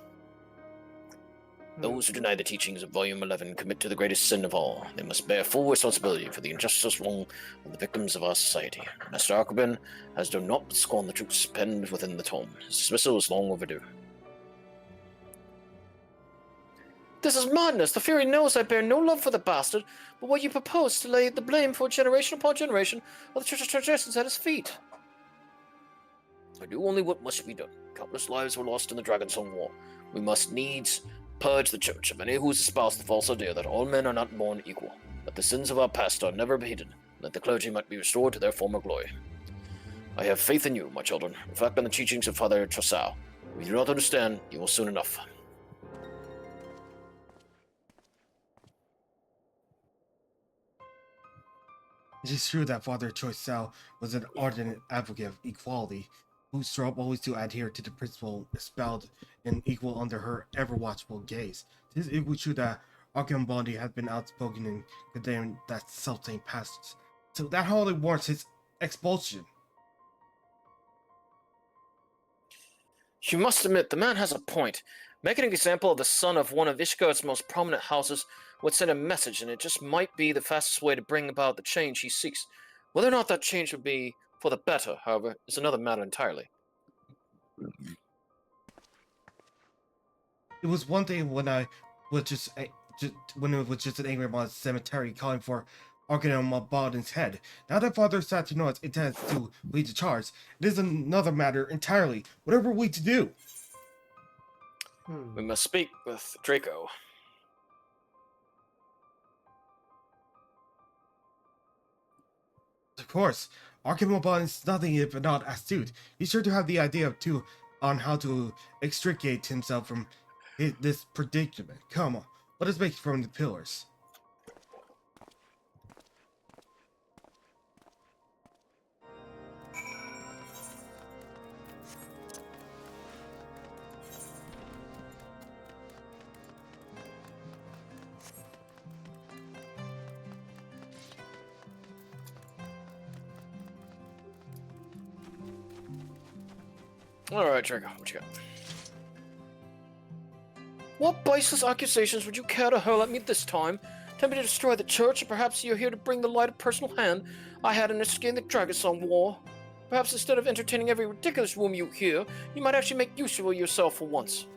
Those who deny the teachings of Volume 11 commit to the greatest sin of all. They must bear full responsibility for the injustice wrong of the victims of our society. Master Archibald has done naught but scorn the truths penned within the tome. His dismissal is long overdue. This is madness. The Fury knows I bear no love for the bastard, but what you propose to lay the blame for generation upon generation of the Church's transgressions at his feet. I do only what must be done. Countless lives were lost in the Dragonsong War. We must needs purge the Church of any who espouse the false idea that all men are not born equal, that the sins of our past are never hidden, and that the clergy might be restored to their former glory. I have faith in you, my children. Reflect on the teachings of Father Troisau. If you do not understand, you will soon enough. It is true that Father Troisau was an ardent advocate of equality, who strove always to adhere to the principle espoused and equal under her ever-watchful gaze. It is equally true that Arkham has been outspoken in condemning that self-same passage, so that hardly warrants his expulsion. You must admit, the man has a point. Making an example of the son of one of Ishgard's most prominent houses would send a message, and it just might be the fastest way to bring about the change he seeks. Whether or not that change would be for the better, however, is another matter entirely. It was one thing when I was just when it was just an angry mob cemetery calling for Arkham Baldwin's head. Now that Father Saturninus intends to lead the charge, it is another matter entirely. Whatever we to do. We must speak with Draco. Of course, Arkham Baldwin is nothing if not astute. He's sure to have the idea on how to extricate himself from this predicament. Come on, let us make it from the pillars. Alright, Draco, what you got? What baseless accusations would you care to hurl at me this time? Tempting to destroy the church, or perhaps you're here to bring the light of personal hand I had in escaping the Dragonsong War? Perhaps instead of entertaining every ridiculous rumor you hear, you might actually make use of yourself for once.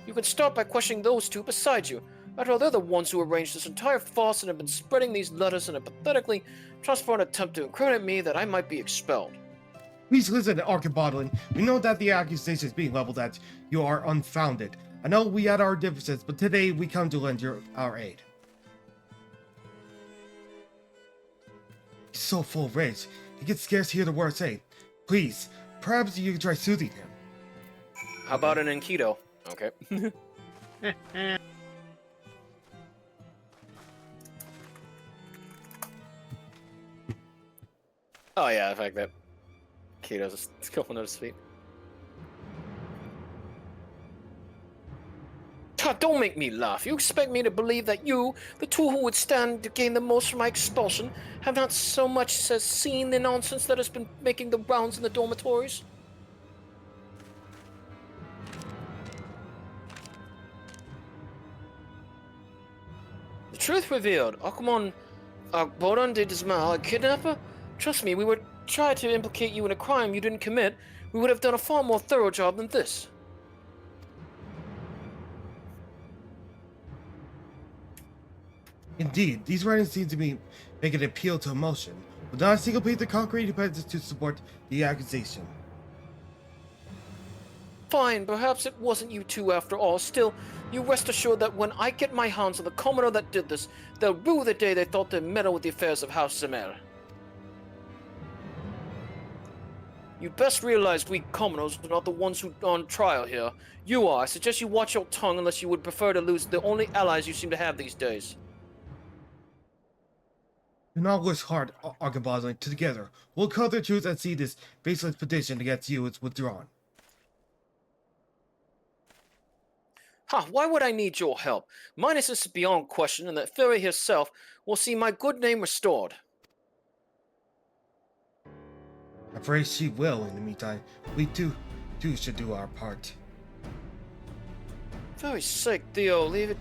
You can start by questioning those two beside you. After all, they're the ones who arranged this entire farce and have been spreading these letters in a pathetically transparent attempt to incriminate me that I might be expelled. Please listen, Arkham Baldwin. We know that the accusations being leveled at you are unfounded. I know we had our differences, but today we come to lend our aid. He's so full of rage, he can scarce hear the words say. Please, perhaps you can try soothing him. How about an Enkidu? Okay. Oh yeah, the fact that Kato's going on his feet. God, don't make me laugh. You expect me to believe that you, the two who would stand to gain the most from my expulsion, have not so much as seen the nonsense that has been making the rounds in the dormitories? The truth revealed. Akumon Boron de Dismal, a kidnapper? Trust me, we would try to implicate you in a crime you didn't commit. We would have done a far more thorough job than this. Indeed, these writings seem to be make an appeal to emotion, but not a single piece of concrete evidence to support the accusation. Fine, perhaps it wasn't you two after all. Still, you rest assured that when I get my hands on the commoner that did this, they'll rue the day they thought they'd meddle with the affairs of House Zemel. You'd best realize we commoners are not the ones who are on trial here. You are. I suggest you watch your tongue unless you would prefer to lose the only allies you seem to have these days. Do not wish hard, Argabazling. Together, we'll cut the truth and see this baseless petition against you is withdrawn. Why would I need your help? My innocence is beyond question, and that Fury herself will see my good name restored. I'm afraid she will. In the meantime, we too should do our part. Very sick, Theo. Leave it.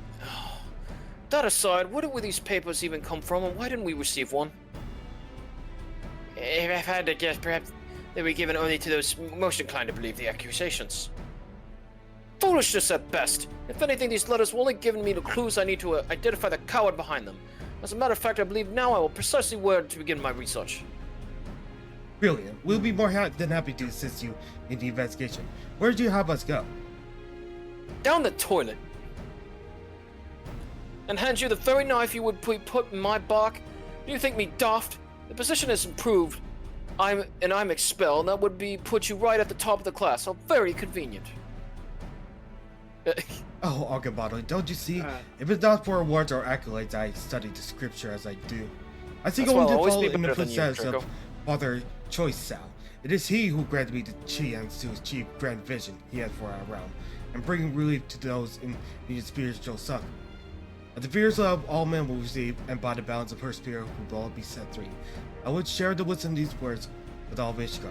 That aside, where did these papers even come from, and why didn't we receive one? If I've had to guess, perhaps they were given only to those most inclined to believe the accusations. Foolishness at best. If anything, these letters will only give me the clues I need to identify the coward behind them. As a matter of fact, I believe now I will precisely where to begin my research. Brilliant. We'll be more than happy to assist you in the investigation. Where do you have us go? Down the toilet. And hand you the very knife you would put in my bark? Do you think me daft? The position has improved. I'm expelled. That would put you right at the top of the class. How very convenient. Oh, Argabado, don't you see? If it's not for awards or accolades, I study the scripture as I do. I seek only to follow in the footsteps of Father Choice Sal. It is he who granted me the chance to achieve grand vision he had for our realm, and bring relief to those in need of spiritual succor. But the fears of all men will receive, and by the balance of her spirit will all be set free. I would share the wisdom of these words with all Vishgar.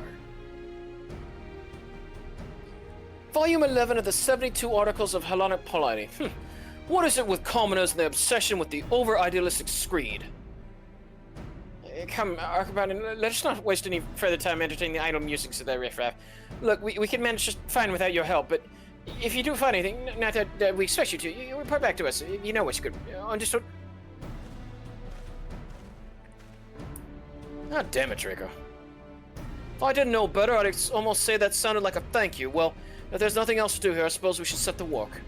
Volume 11 of the 72 Articles of Hellenic Polity. What is it with commoners and their obsession with the over-idealistic screed? Come, Archibald, let's not waste any further time entertaining the idle musings of their riffraff. Look, we can manage just fine without your help, but if you do find anything, not that we expect you to, you report back to us. You know what's good. Understood? Ah, damn it, Draco. If I didn't know better, I'd almost say that sounded like a thank you. Well, if there's nothing else to do here, I suppose we should set to work.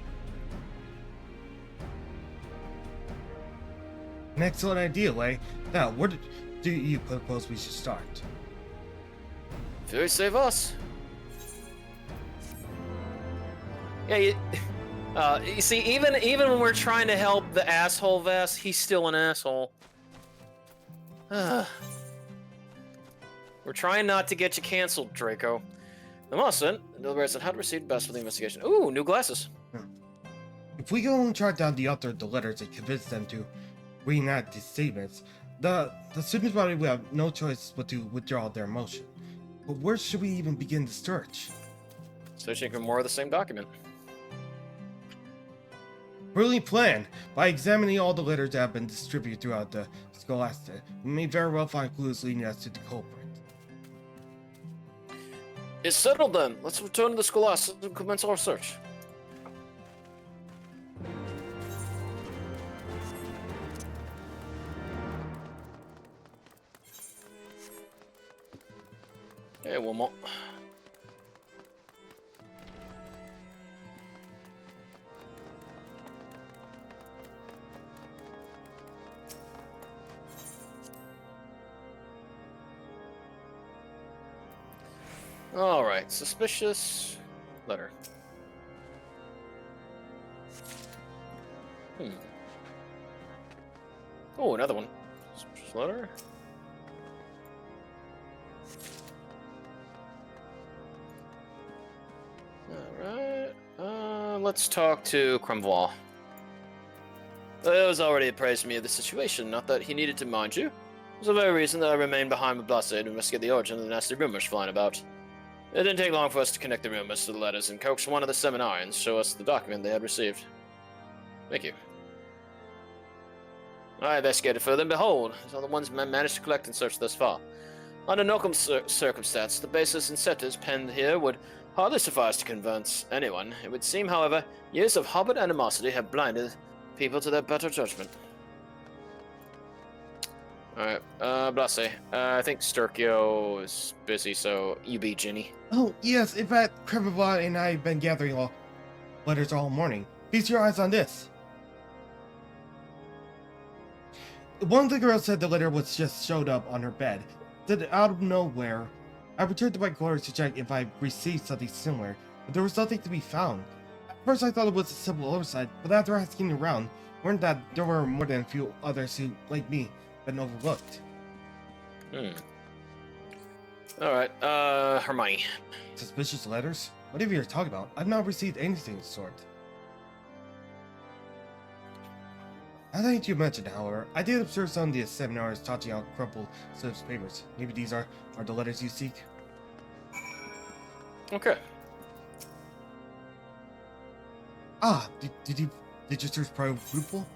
An excellent idea, Lay. Now, where do you propose we should start? Fury save us. Yeah, you see, even when we're trying to help the asshole Vass, he's still an asshole. We're trying not to get you canceled, Draco. Namaste. Deliberates on how to proceed best with the investigation. Ooh, new glasses. If we can only track down the author of the letters and convince them to reenact these statements, the students probably will have no choice but to withdraw their motion. But where should we even begin the search? Searching for more of the same document. Brilliant plan! By examining all the letters that have been distributed throughout the Scholaste, we may very well find clues leading us to the culprit. It's settled then. Let's return to the Scholaste and commence our search. Okay, one more. Alright, suspicious letter. Oh, another one. Suspicious letter. Alright. let's talk to Cromwell. It was already appraised to me of the situation, not that he needed to mind you. It was the very reason that I remained behind with Blase to investigate the origin of the nasty rumors flying about. It didn't take long for us to connect the rumors to the letters and coax one of the seminarians to show us the document they had received. Thank you. I investigated further, and behold, these are the ones men managed to collect and search thus far. Under no circumstance, the basis and scepters penned here would hardly suffice to convince anyone. It would seem, however, years of harbored animosity have blinded people to their better judgment. Alright, Blase, I think Sturkio is busy, so you be Ginny. Oh, yes, in fact, Krivava and I have been gathering all letters all morning. Feast your eyes on this. One of the girls said the letter was just showed up on her bed. Said out of nowhere. I returned to my quarters to check if I received something similar, but there was nothing to be found. At first I thought it was a simple oversight, but after asking around, I learned that there were more than a few others who, like me, been overlooked. Alright, Hermione. Suspicious letters? Whatever you're talking about, I've not received anything of the sort. Now that you mentioned, however, I did observe some of the seminars touching out crumpled slips of papers. Maybe these are the letters you seek? Okay. Ah, did you search private group pool?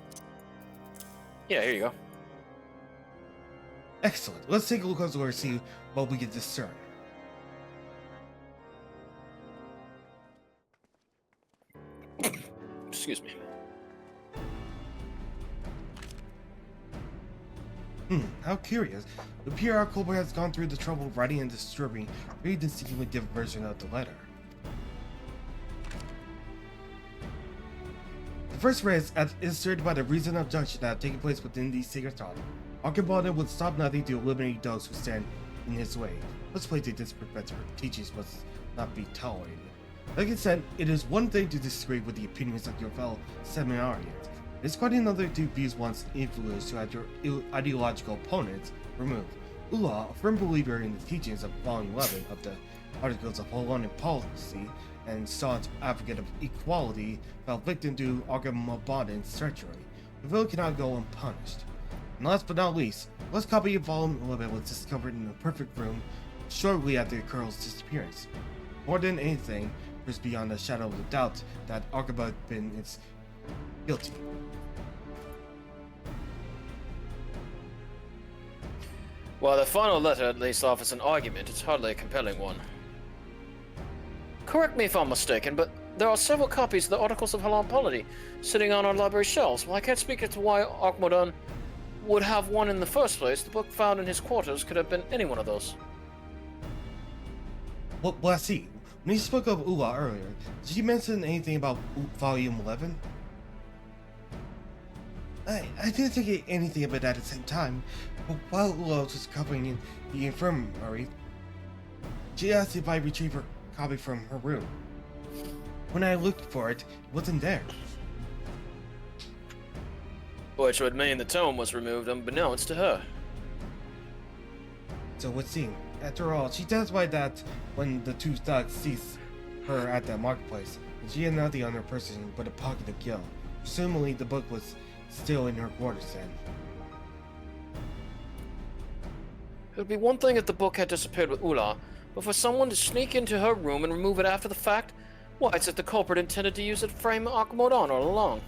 Yeah, here you go. Excellent. Let's take a look closer and see what we can discern. Excuse me. How curious. The PR Colbert has gone through the trouble of writing and distributing a very distinctly different version of the letter. The first phrase is asserted by the reason of junction that have taken place within the sacred thought. Archibald would stop nothing to eliminate those who stand in his way. Let's place this professor. Teachings must not be tolerated. Like I said, it is one thing to disagree with the opinions of your fellow seminarians. It's quite another to view one's influence to have your ideological opponents removed. Ula, a firm believer in the teachings of Volume 11 of the Articles of Hellenic Policy and staunch advocate of equality, fell victim to Archibaldan's treachery. The villain cannot go unpunished. And last but not least, let's copy of Volume 11 was discovered in a perfect room shortly after the Colonel's disappearance. More than anything, there's beyond a shadow of a doubt that Archibald is guilty. While the final letter at least offers an argument, it's hardly a compelling one. Correct me if I'm mistaken, but there are several copies of the Articles of Hellenic Polity sitting on our library shelves. While I can't speak as to why Archimaldon would have one in the first place, the book found in his quarters could have been any one of those. Well, I see. When you spoke of Ula earlier, did you mention anything about Volume 11? I didn't think anything about that at the same time, but while Ula was covering in the infirmary, she asked if I retrieved her copy from her room. When I looked for it, it wasn't there. Which would mean the tome was removed unbeknownst to her. So it would seem. After all, she testified that when the two thugs seized her at the marketplace, she had nothing on her person but a pocket of gil. Presumably the book was still in her quarters then. It would be one thing if the book had disappeared with Ula, but for someone to sneak into her room and remove it after the fact, why, it's if the culprit intended to use it to frame Archimaldon all along.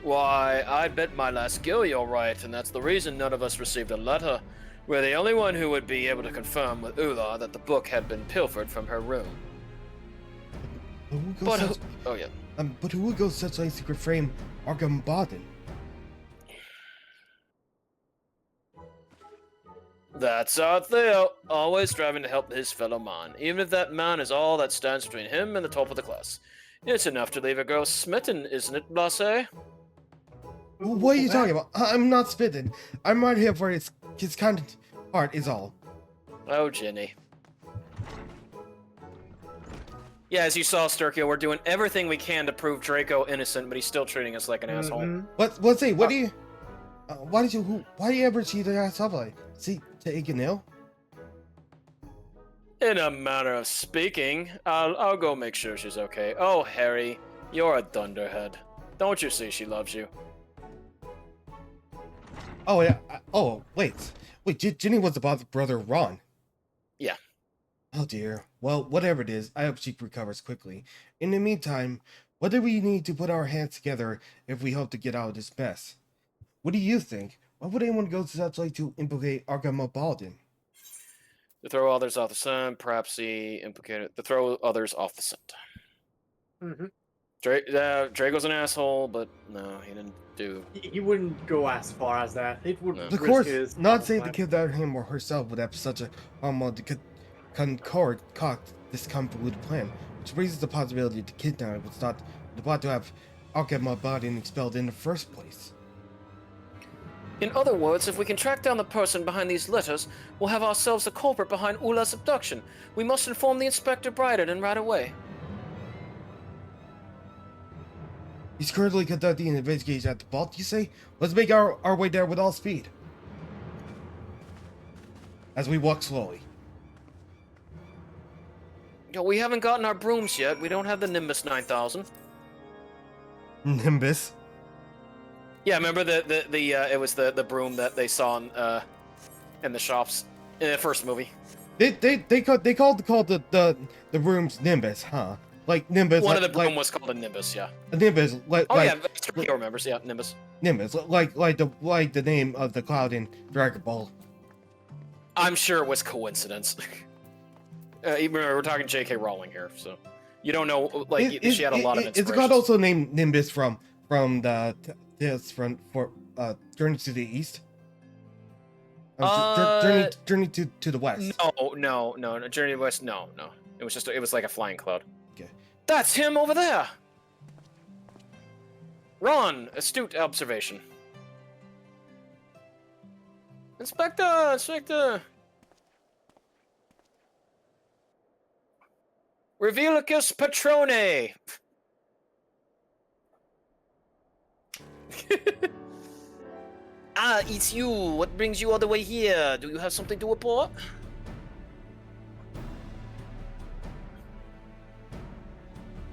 Why, I'd bet my last gil you're right, and that's the reason none of us received a letter. We're the only one who would be able to confirm with Ula that the book had been pilfered from her room. But who would go such lengths to frame Archimaldon? That's our Theo, always striving to help his fellow man, even if that man is all that stands between him and the top of the class. It's enough to leave a girl smitten, isn't it, Blase? What are you talking about? I'm not smitten. I'm right here for his kind heart is all. Oh, Ginny. Yeah, as you saw, Sturkio, we're doing everything we can to prove Draco innocent, but he's still treating us like an asshole. What do you... why do you ever cheat the ass up like? See, take an ill? In a manner of speaking, I'll go make sure she's okay. Oh, Harry, you're a dunderhead. Don't you see she loves you? Oh yeah. Oh wait. Ginny was the brother of Ron. Yeah. Oh dear. Well, whatever it is, I hope she recovers quickly. In the meantime, what do we need to put our hands together if we hope to get out of this mess? What do you think? Why would anyone go to such length to implicate Arkham Baldwin? To throw others off the scent, perhaps he implicated. To throw others off the scent. Mm-hmm. Drago's an asshole, but no, he didn't do. He wouldn't go as far as that. It would No. Of risk course, his not saying to life. kidnap him or herself would have such a concoct this convoluted plan, which raises the possibility the kidnapper was not the plot to have Arkham Baldwin expelled in the first place. In other words, if we can track down the person behind these letters, we'll have ourselves a culprit behind Ula's abduction. We must inform the Inspector Bryden right away. He's currently conducting an investigation at the vault, you say? Let's make our way there with all speed. As we walk slowly. Yo, we haven't gotten our brooms yet. We don't have the Nimbus 9000. Nimbus? Yeah, remember it was the broom that they saw in the shops in the first movie. They called the rooms Nimbus, huh? Like Nimbus. One of the broom was called a Nimbus, yeah. A Nimbus, like yeah, he remembers, yeah, Nimbus. Nimbus, like the name of the cloud in Dragon Ball. I'm sure it was coincidence. Even we're talking J.K. Rowling here, so you don't know. Like she had a lot of inspiration. Is the cloud also named Nimbus from the Tales from Journey to the East? Journey to the West. No. Journey to the West. No. It was like a flying cloud. Okay. That's him over there. Ron, astute observation. Inspector. Revelicus Patrone. Ah, it's you. What brings you all the way here? Do you have something to report?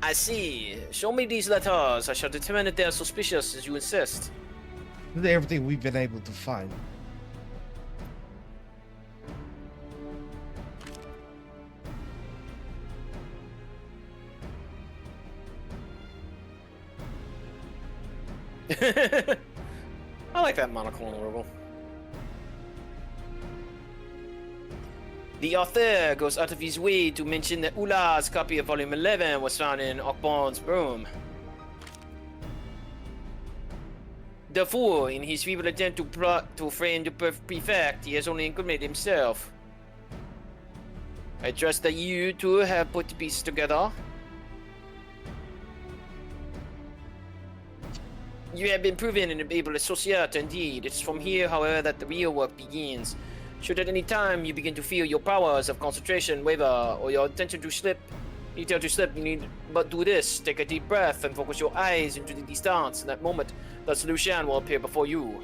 I see. Show me these letters. I shall determine if they are suspicious as you insist. This is everything we've been able to find. I like that monoclonal logo. The author goes out of his way to mention that Ula's copy of Volume 11 was found in Ockborn's room. Therefore, in his feeble attempt to plot to frame the prefect, he has only incriminated himself. I trust that you two have put the pieces together. You have been proven an able associate indeed. It's from here, however, that the real work begins. Should at any time you begin to feel your powers of concentration waver or your intention to slip, you need but do this. Take a deep breath and focus your eyes into the distance. In that moment, the solution will appear before you.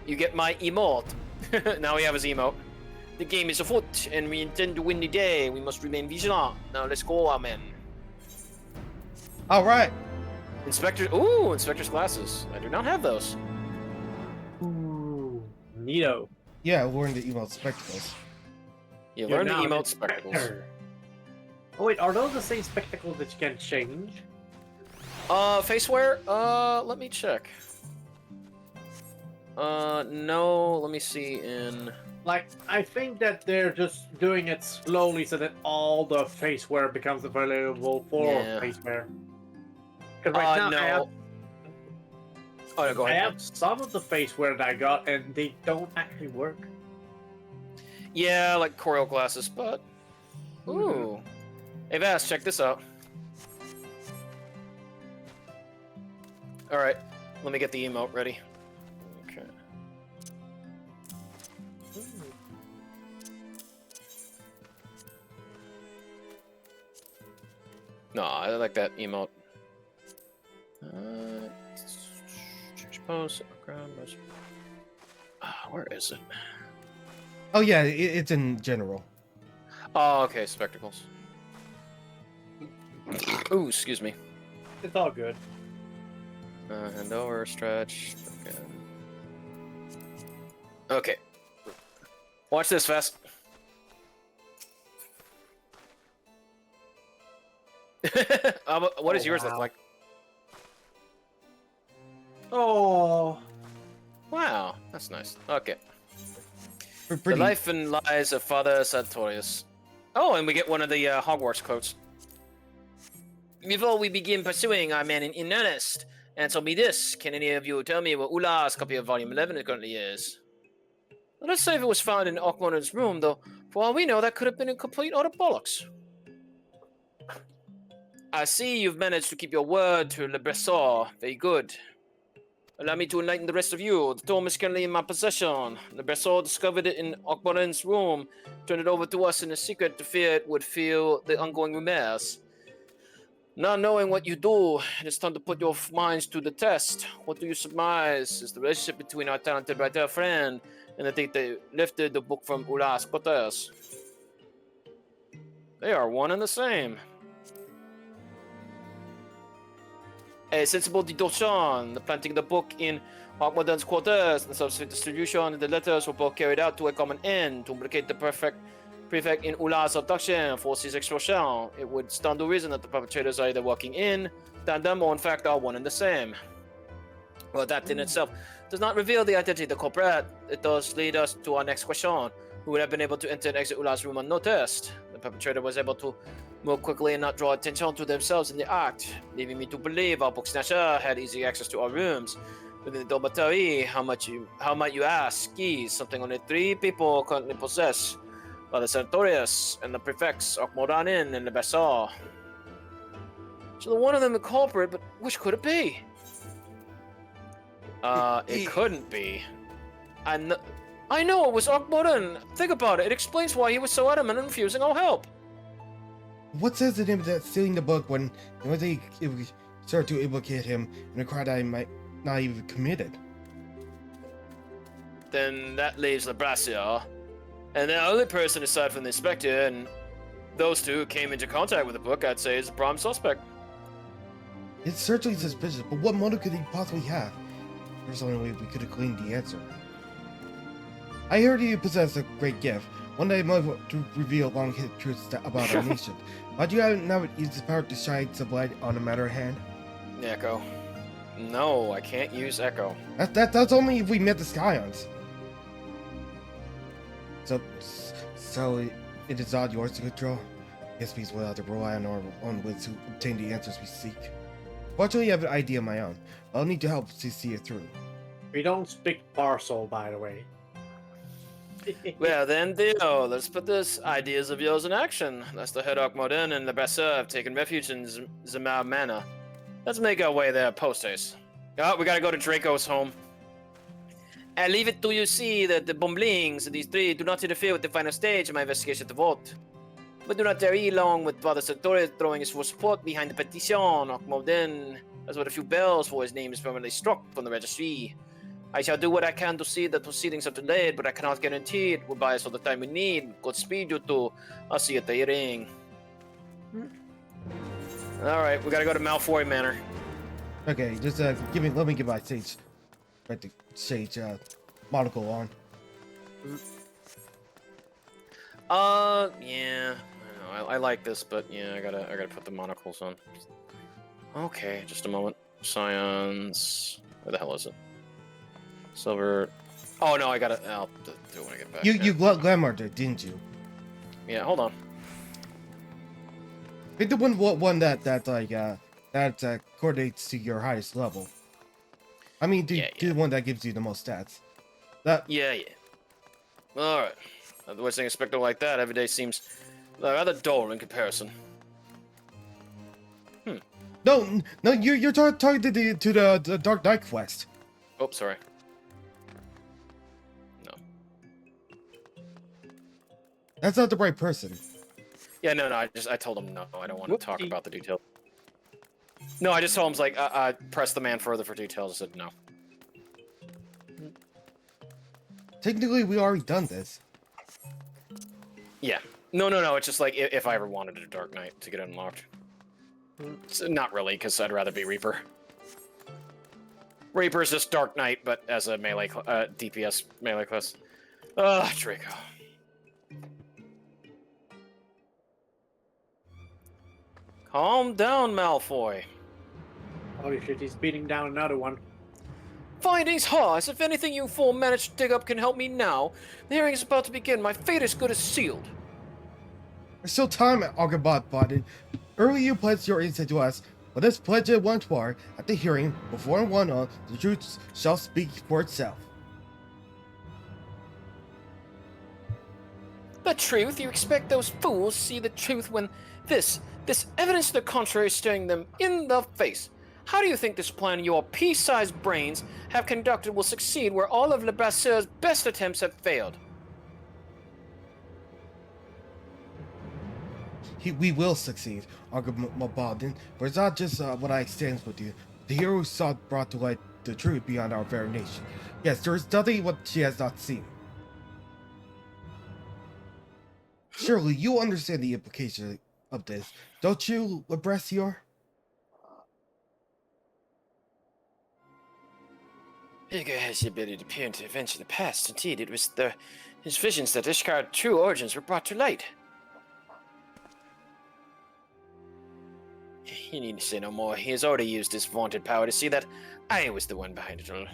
You get my emote. Now we have his emote. The game is afoot, and we intend to win the day. We must remain vigilant. Now let's go, our men. All right. Inspector's glasses. I do not have those. Ooh, neato. Yeah, we're in the emote spectacles. You You're learn to now an emote spectacles. inspector. Oh wait, are those the same spectacles that you can change? Faceware? Let me check. No, let me see in... Like, I think that they're just doing it slowly so that all the faceware becomes available for Yeah. faceware. Because right now, no. Oh, no, go I ahead. have some of the faceware that I got, and they don't actually work. Yeah, like Corel glasses, but... Ooh. Hey, Vass, check this out. Alright, let me get the emote ready. Okay. No, I like that emote. Change pose, background, where is it? Oh yeah, it's in general. Oh, okay, spectacles. Ooh, excuse me. It's all good. Hand over, stretch. Okay. Watch this, Fast. What does yours look like? Oh. Wow, that's nice. Okay. We're The pretty. life and lies of Father Sartorius. Oh, and we get one of the Hogwarts quotes. Before we begin pursuing our man in earnest, answer me this. Can any of you tell me what Ula's copy of Volume 11 currently is? Let us say if it was found in Arkmonden's room, though, for all we know, that could have been a complete utter bollocks. I see you've managed to keep your word to Le Bressor. Very good. Allow me to enlighten the rest of you. The tome is currently in my possession. Le Bressor discovered it in Arkmonden's room, turned it over to us in a secret to fear it would feel the ongoing rumors. Not knowing what you do, it is time to put your minds to the test. What do you surmise is the relationship between our talented writer friend and the date they lifted the book from Ula's quarters? They are one and the same. A sensible deduction. The planting of the book in Arkmonden's quarters and the subsequent distribution of the letters were both carried out to a common end, to implicate the prefect in Ula's abduction, force his expulsion. It would stand to reason that the perpetrators are either working in tandem or in fact are one and the same. Well, that in itself does not reveal the identity of the culprit. It does lead us to our next question. Who would have been able to enter and exit Ula's room unnoticed? The perpetrator was able to move quickly and not draw attention to themselves in the act, leaving me to believe our book snatcher had easy access to our rooms. Within the dormitory, how might you ask? Keys, something only 3 people currently possess. Father Sartorius and the prefects Arkmodanin and the Bessar. So the one of them the culprit, but which could it be? It couldn't be. I know it was Arkmodan. Think about it. It explains why he was so adamant in refusing our help. What says it him that stealing the book when they start to implicate him in a crime that he might not even committed? Then that leaves Labrasia. And the only person aside from the inspector and those two who came into contact with the book, I'd say, is the prime suspect. It's certainly suspicious, but what motive could he possibly have? There's only way we could have gleaned the answer. I heard you possess a great gift, one that might want to reveal long hidden truths about our nation. Why do you now use this power to shine some light on a matter at hand? Echo. No, I can't use Echo. That's only if we met the Scions. So it is not yours to control? Yes, please will have to rely on our own wits to obtain the answers we seek. Fortunately, I have an idea of my own. I'll need your help to see it through. We don't speak parcel, by the way. Well then, Theo, let's put this ideas of yours in action. Lest the head Arkmodan and the Bressor have taken refuge in Zamar Manor. Let's make our way there post-haste. Oh, we gotta go to Draco's home. I leave it to you see that the bumblings of these 3 do not interfere with the final stage of my investigation of the vote. But do not tarry long with Father Sartorius throwing his full support behind the petition. Arkmodan has but a few bells for his name is permanently struck from the registry. I shall do what I can to see that proceedings are delayed, but I cannot guarantee it will buy us all the time we need. Godspeed, you two. I'll see you at the hearing. Alright, we gotta go to Malfoy Manor. Okay, just let me get my sage monocle on. Yeah. I don't know. I like this, but yeah, I gotta put the monocles on. Okay, just a moment. Scions. Where the hell is it? Silver. Oh no, I'll do it when I get back. You glamored it, didn't you? Yeah, hold on. Pick the one that coordinates to your highest level. I mean, do the one that gives you the most stats. Yeah. Alright. Otherwise, seeing a spectacle like that every day seems rather dull in comparison. No, you're talking to the Dark Knight quest. Oh, sorry. No. That's not the right person. Yeah, no, I told him no. I don't want to talk about the details. No, I just told him, like, I pressed the man further for details. I said no. Technically, we already done this. Yeah. No. It's just like if I ever wanted a Dark Knight to get it unlocked. So not really, because I'd rather be Reaper. Reaper is just Dark Knight, but as a melee, DPS melee class. Draco. Calm down, Malfoy. Holy shit, he's beating down another one. Findings Haas, if anything you fool managed to dig up can help me now, the hearing is about to begin. My fate is good as sealed. There's still time, Argobot Biden. Earlier you pledged your insight to us. Let us pledge it once more. At the hearing, before and one on, the truth shall speak for itself. The truth? You expect those fools to see the truth when this evidence to the contrary is staring them in the face? How do you think this plan your pea-sized brains have conducted will succeed where all of Le Brasseur's best attempts have failed? We will succeed, Argobot Biden, for it's not just what I stands with you. The hero sought brought to light the truth beyond our very nation. Yes, there is nothing what she has not seen. Surely you understand the implications of this, don't you, Le Braseur? Vigor has the ability to peer into events in the past. Indeed, it was his visions that Ishkar's true origins were brought to light. You need to say no more. He has already used his vaunted power to see that I was the one behind it all.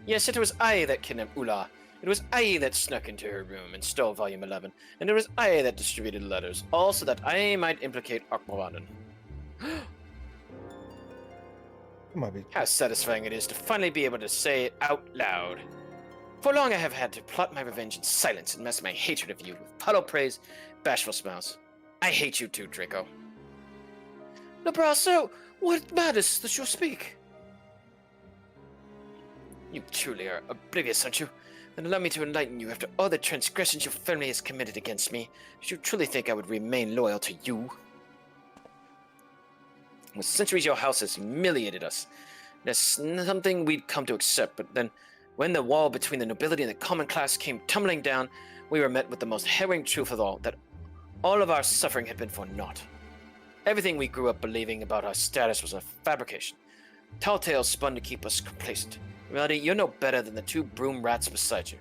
Yes, it was I that kidnapped Ula. It was I that snuck into her room and stole Volume 11. And it was I that distributed letters, all so that I might implicate Arkmoraden. How satisfying it is to finally be able to say it out loud. For long I have had to plot my revenge in silence and mask my hatred of you with hollow praise, bashful smiles. I hate you too, Draco. Le Braseur, what madness does you speak? You truly are oblivious, aren't you? Then allow me to enlighten you. After all the transgressions your family has committed against me, did you truly think I would remain loyal to you? For centuries your house has humiliated us. That's something we'd come to accept, but then when the wall between the nobility and the common class came tumbling down, we were met with the most harrowing truth of all, that all of our suffering had been for naught. Everything we grew up believing about our status was a fabrication. Tall tales spun to keep us complacent. In reality, you're no better than the two broom rats beside you.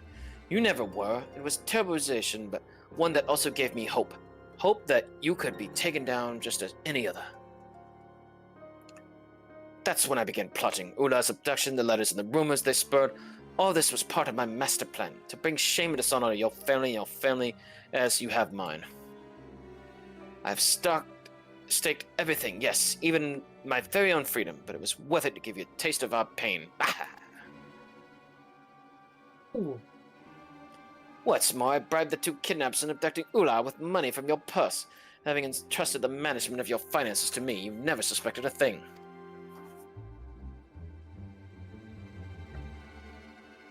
You never were. It was terribilization, but one that also gave me hope. Hope that you could be taken down just as any other. That's when I began plotting. Ula's abduction, the letters and the rumors they spurred. All this was part of my master plan, to bring shame and dishonor to your family as you have mine. I've staked everything, yes, even my very own freedom, but it was worth it to give you a taste of our pain. Ooh. What's more, I bribed the two kidnappers and abducting Ula with money from your purse. Having entrusted the management of your finances to me, you never suspected a thing.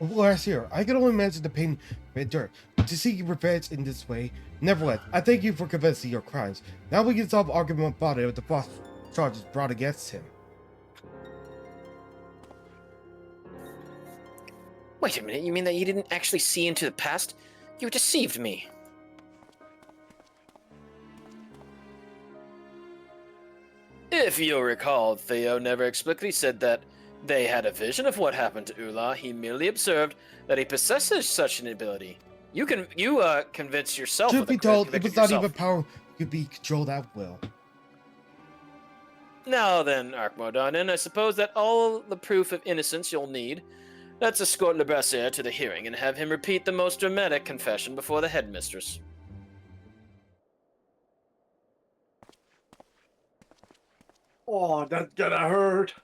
Last year, I can only imagine the pain you endured. To seek revenge in this way, nevertheless, I thank you for confessing your crimes. Now we can solve Argobot Biden with the false charges brought against him. Wait a minute, you mean that you didn't actually see into the past? You deceived me. If you'll recall, Theo never explicitly said that they had a vision of what happened to Ula. He merely observed that he possesses such an ability. You convinced yourself. Truth be told, it was not even power could be controlled at will. Now then, Arkmoraden, I suppose that all the proof of innocence you'll need. Let's escort Le Braseur to the hearing and have him repeat the most dramatic confession before the headmistress. Oh, that's gonna hurt.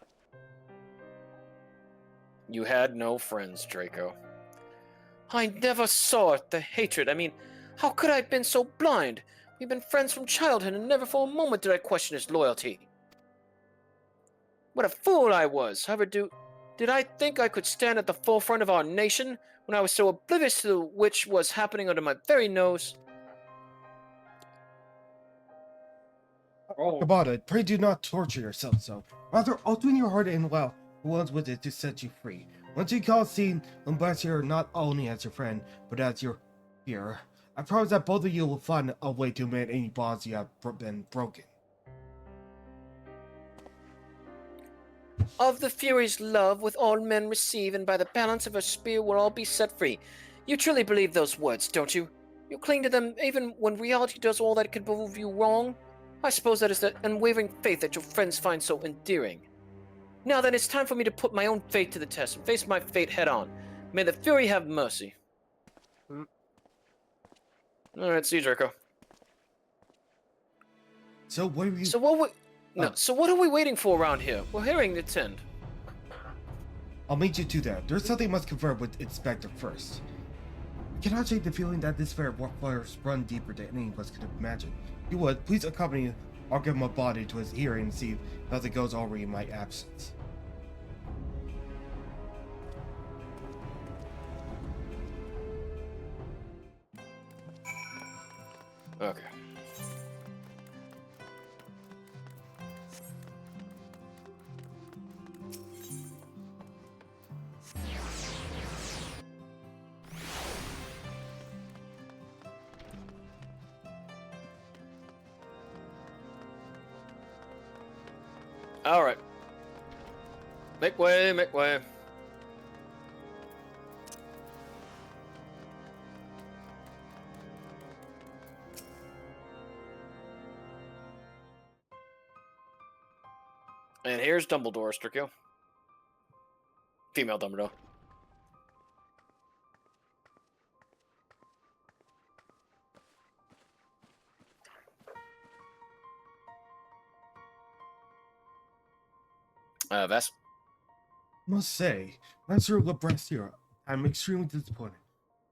You had no friends, Draco. I never saw it, the hatred. I mean, how could I have been so blind? We've been friends from childhood, and never for a moment did I question his loyalty. What a fool I was! However, did I think I could stand at the forefront of our nation when I was so oblivious to which was happening under my very nose? Kabata, pray do not torture yourself so. Rather, open your heart and allow who wants with it to set you free. Once you call seeing Le Braseur not only as your friend, but as your peer, I promise that both of you will find a way to mend any bonds you have been broken. Of the Fury's love with all men receive, and by the balance of her spear will all be set free. You truly believe those words, don't you? You cling to them even when reality does all that can prove you wrong? I suppose that is the unwavering faith that your friends find so endearing. Now then, it's time for me to put my own fate to the test and face my fate head on. May the Fury have mercy. Alright, see you, Draco. So what are you... So what are we waiting for around here? We're hearing the end. I'll meet you to that. There's something I must confirm with Inspector first. I cannot shake the feeling that this fair warfire's run deeper than any of us could have imagined. If you would, please accompany or give my body to his hearing and see how it goes already in my absence. Okay. All right. Make way, make way. And here's Dumbledore, Strickio. Female Dumbledore. Vess? Must say, VaStar+Rugal breast here, I'm extremely disappointed.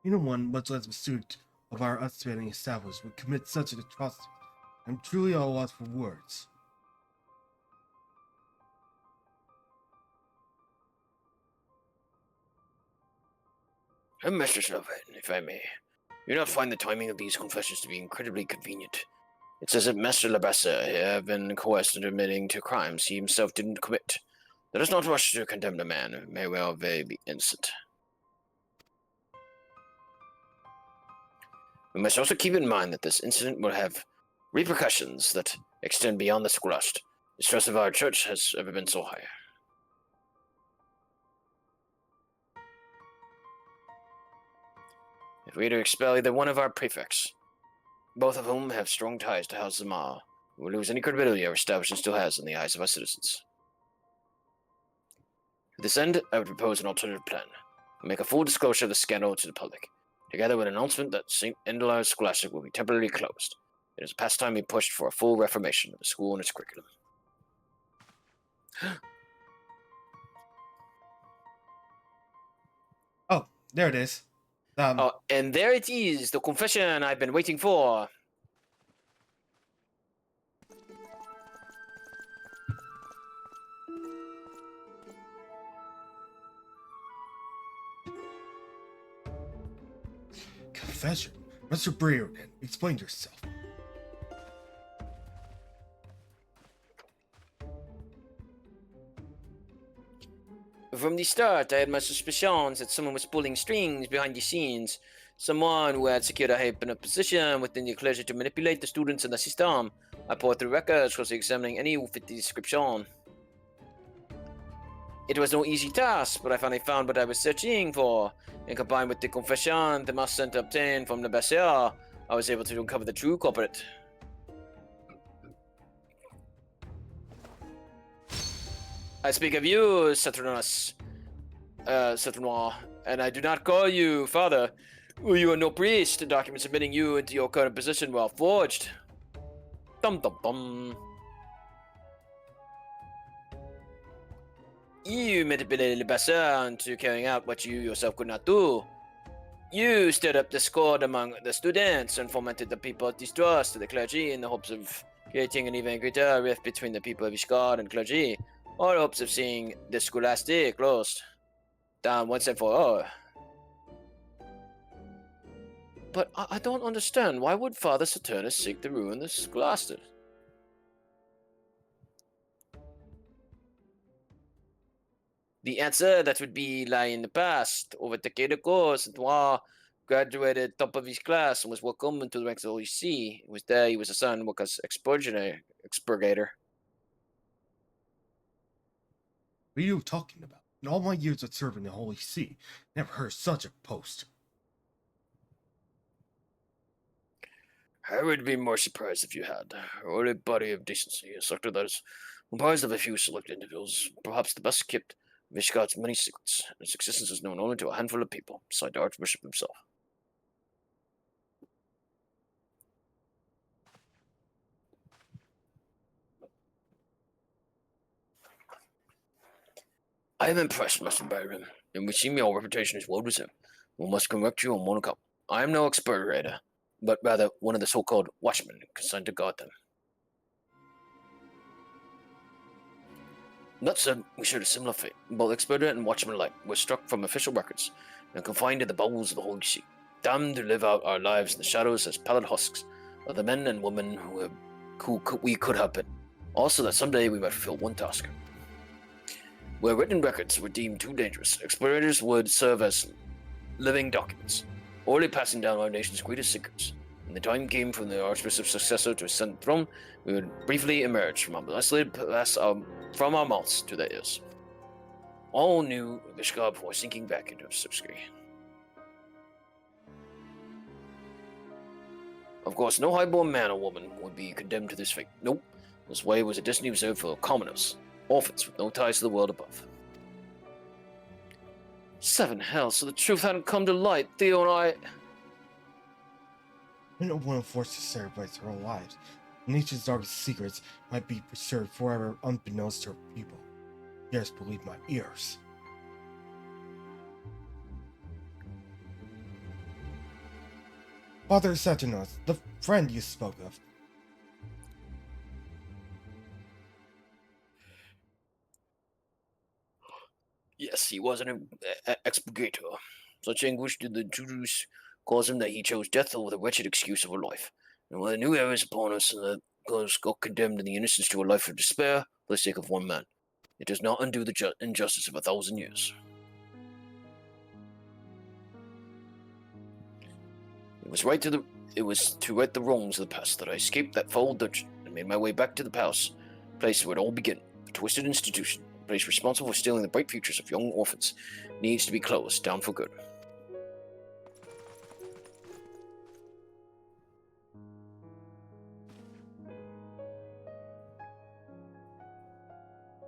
Anyone, much less a student of our outstanding establishment, would commit such an atrocity. I'm truly at a loss for words. Mr. Snowhead, if I may, you do not find the timing of these confessions to be incredibly convenient. It's as if Master Labassa have been coerced into admitting to crimes he himself didn't commit. Let us not rush to condemn a man who may well be innocent. We must also keep in mind that this incident will have repercussions that extend beyond the Scholaste. The stress of our church has ever been so high. If we are to expel either one of our prefects, both of whom have strong ties to House Zamar, we will lose any credibility our establishment still has in the eyes of our citizens. To this end, I would propose an alternative plan. We'll make a full disclosure of the scandal to the public, together with an announcement that St. Endalim Scholastic will be temporarily closed. It is past time we pushed for a full reformation of the school and its curriculum. Oh, there it is. And there it is, the confession I've been waiting for. Confession? Mr. Brereton, explain yourself. From the start, I had my suspicions that someone was pulling strings behind the scenes. Someone who had secured a high enough position within the clergy to manipulate the students in the system. I poured through records, closely examining any who fit the description. It was no easy task, but I finally found what I was searching for. And combined with the confession the Master obtained from the Basser, I was able to uncover the true culprit. I speak of you, Saturnus, Saturnois, and I do not call you father. You are no priest. The documents admitting you into your current position were forged. Dum dum dum. You manipulated the Basser into carrying out what you yourself could not do. You stirred up discord among the students and fomented the people's distrust of the clergy in the hopes of creating an even greater rift between the people of Ishgard and clergy, or hopes of seeing the Scholaste closed down once and for all. But I don't understand. Why would Father Saturnus seek to ruin the Scholaste? The answer that would be lie in the past. Over a decade ago, Saint Noir graduated top of his class and was welcomed into the ranks of the Holy See. It was there he was assigned to work as expurgator. What are you talking about? In all my years of serving the Holy See, never heard such a post. I would be more surprised if you had. Or a body of decency, a sector that is comprised of a few select individuals, perhaps the best kept of Ishgard's many secrets. Its existence is known only to a handful of people, beside the Archbishop himself. I am impressed, Mr. Byron, and we seem your reputation is well deserved. We must correct you on one account. I am no expurgator, but rather one of the so-called watchmen consigned to guard them. That said, we shared a similar fate. Both expurgator and watchmen alike were struck from official records and confined to the bowels of the Holy See, damned to live out our lives in the shadows as pallid husks of the men and women who we could have been. Also, that someday we might fulfill one task. Where written records were deemed too dangerous, explorators would serve as living documents, orally passing down our nation's greatest secrets. When the time came for the Archbishop's successor to ascend the throne, we would briefly emerge from our isolated past from our mouths to their ears. All knew Ishgard before sinking back into obscurity. Of course, no highborn man or woman would be condemned to this fate. Nope. This way was a destiny reserved for commoners, orphans with no ties to the world above. Seven hells, so the truth hadn't come to light. Theo and I... When a woman forced to sacrifice her own lives, nature's darkest secrets might be preserved forever unbeknownst to her people. Yes, believe my ears. Father Saturninus, the friend you spoke of. Yes, he was an expurgator. Such anguish did the Jews cause him that he chose death over the wretched excuse of a life. And when the new era is upon us, and the gods got condemned in the innocence to a life of despair for the sake of one man, it does not undo the injustice of 1,000 years. It was to right the wrongs of the past that I escaped that foul dungeon and made my way back to the palace, place where it all began. A twisted institution, a place responsible for stealing the bright futures of young orphans, needs to be closed down for good.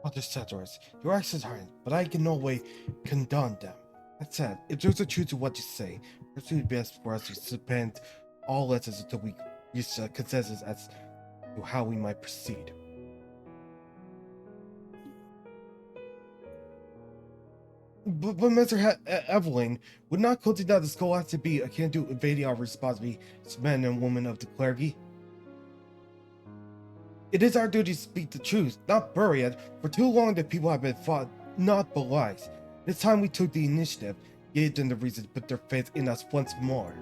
Father Saturninus, your actions are but I can no way condone them. That said, if there's a truth to what you say, perhaps it would be best for us to suspend all letters until we reach a consensus as to how we might proceed. But Mr. Evelyn, would not quoting that the Scholaste be akin to evading our responsibility as men and women of the clergy? It is our duty to speak the truth, not bury it. For too long the people have been fought, not belied. It's time we took the initiative, gave them the reason to put their faith in us once more.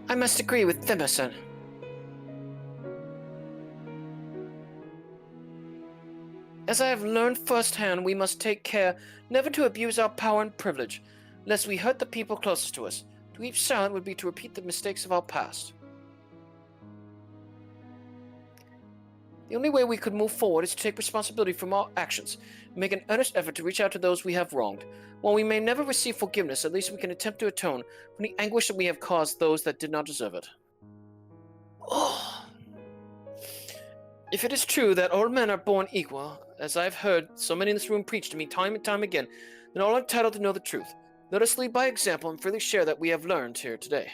I must agree with Emerson. As I have learned firsthand, we must take care never to abuse our power and privilege, lest we hurt the people closest to us. To keep silent would be to repeat the mistakes of our past. The only way we could move forward is to take responsibility for our actions, and make an earnest effort to reach out to those we have wronged. While we may never receive forgiveness, at least we can attempt to atone for the anguish that we have caused those that did not deserve it. Oh. If it is true that all men are born equal, as I've heard so many in this room preach to me time and time again, then all are entitled to know the truth. Let us lead by example and freely share that we have learned here today.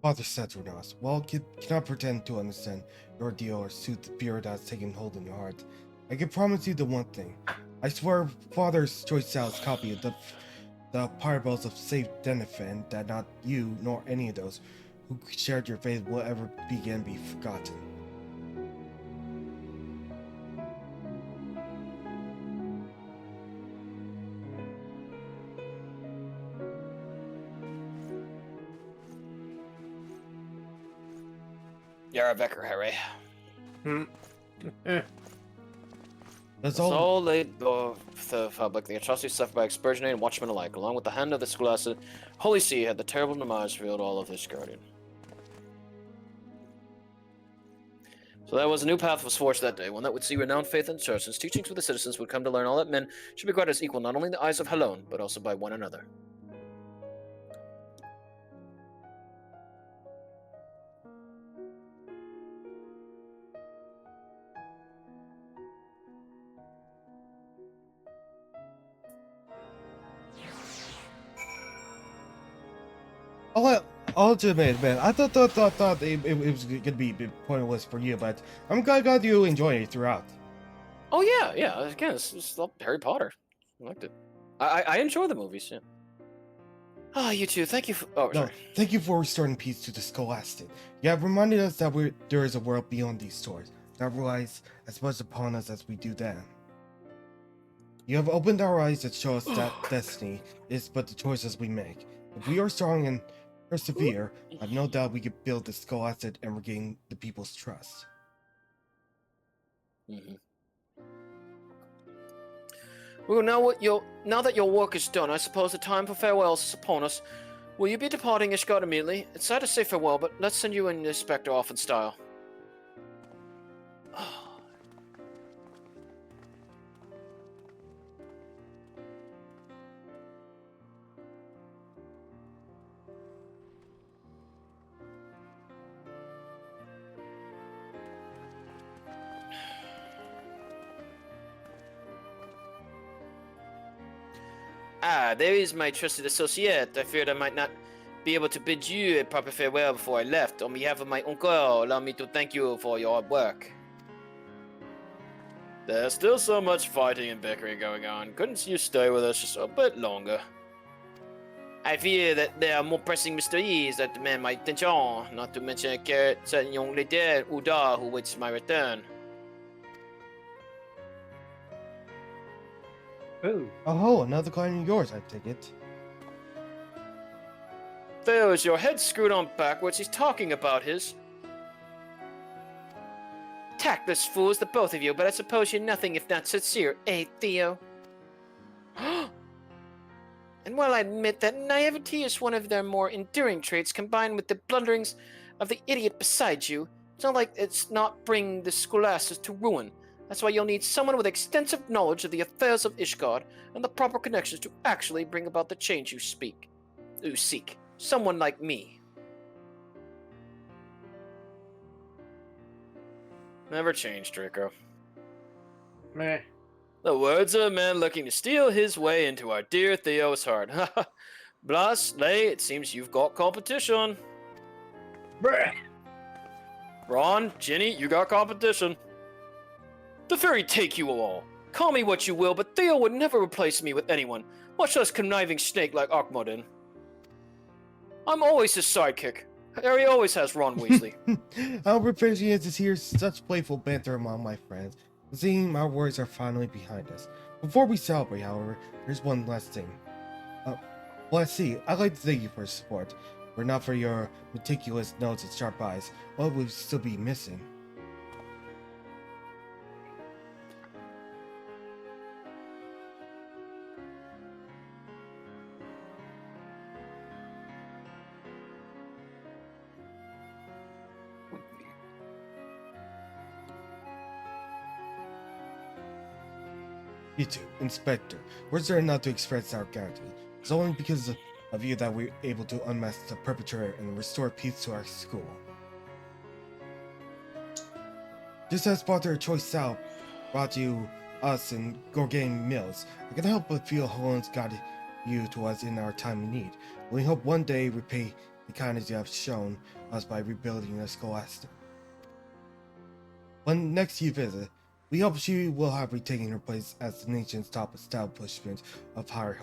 Father Saturninus, while I cannot pretend to understand your ordeal or soothe the fear that's taken hold in your heart, I can promise you the one thing. I swear Father's Choice Sal's copy of the parables of Saint Deniphan that not you nor any of those who shared your faith will ever again be forgotten. You're a vicar, Harry. That's So all. laid before the public, the atrocities suffered by expurginated and watchmen alike, along with the hand of the Scholaste, Holy See had the terrible demise revealed all of this guardian. So that was a new path was forged that day, one that would see renowned faith in the church, and teachings with the citizens would come to learn all that men should be regarded as equal not only in the eyes of Halone, but also by one another. I'll admit, man, I thought it was gonna be a bit pointless for you, but I'm glad you enjoyed it throughout. Oh yeah. Again, it's all Harry Potter. I liked it. I enjoy the movies. Yeah. Ah, you too. Thank you for. Oh, No, sorry. thank you for restoring peace to the Scholastic. You have reminded us that there is a world beyond these doors, that relies as much upon us as we do them. You have opened our eyes that show us that destiny is but the choices we make. If we are strong and persevere, I have no doubt we can build the Scholastic and regain the people's trust. Mm-hmm. Well, now that your work is done, I suppose the time for farewells is upon us. Will you be departing Ishgard immediately? It's sad to say farewell, but let's send you and the Inspector off in style. Ah, there is my trusted associate. I feared I might not be able to bid you a proper farewell before I left. On behalf of my uncle, allow me to thank you for your hard work. There's still so much fighting and bickering going on. Couldn't you stay with us just a bit longer? I fear that there are more pressing mysteries that demand my attention, not to mention a certain young lady, Uda, who waits my return. Oh, Another client of yours, I take it. Theo, is your head screwed on backwards? He's talking about his... Tactless fools, the both of you, but I suppose you're nothing if not sincere, eh, Theo? And while I admit that naivety is one of their more enduring traits, combined with the blunderings of the idiot beside you, it's not like it's not bringing the Scholaste to ruin. That's why you'll need someone with extensive knowledge of the affairs of Ishgard and the proper connections to actually bring about the change you seek. Someone like me. Never change, Draco. meh. The words of a man looking to steal his way into our dear Theo's heart. Blas, Lay, it seems you've got competition. Bruh. Ron, Ginny, you got competition. The fairy take you all. Call me what you will, but Theo would never replace me with anyone, much less conniving snake like Arkmodin. I'm always his sidekick. Harry always has Ron Weasley. How refreshing it is to hear such playful banter among my friends. It seems our worries are finally behind us. Before we celebrate, however, there's one last thing. Let's see, I'd like to thank you for your support. Were not for your meticulous notes and sharp eyes, what would still be missing? You two, Inspector, words are enough to express our gratitude. It's only because of you that we're able to unmask the perpetrator and restore peace to our school. Just as Father Choice South brought you us and Gorgain Mills, I can help but feel Holone's guided you to us in our time of need. We hope one day repay the kindness you have shown us by rebuilding the Scholastic. When next you visit, we hope she will have retaken her place as the nation's top establishment of higher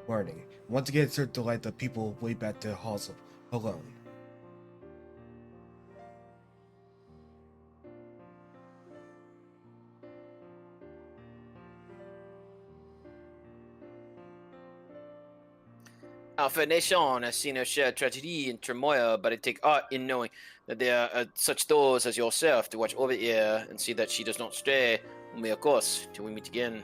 learning. Once again, certain to light the people way back to the halls of Halone. Our nation has seen a shared tragedy and turmoil, but it takes art in knowing that there are such those as yourself to watch over here and see that she does not stray on your course till we meet again.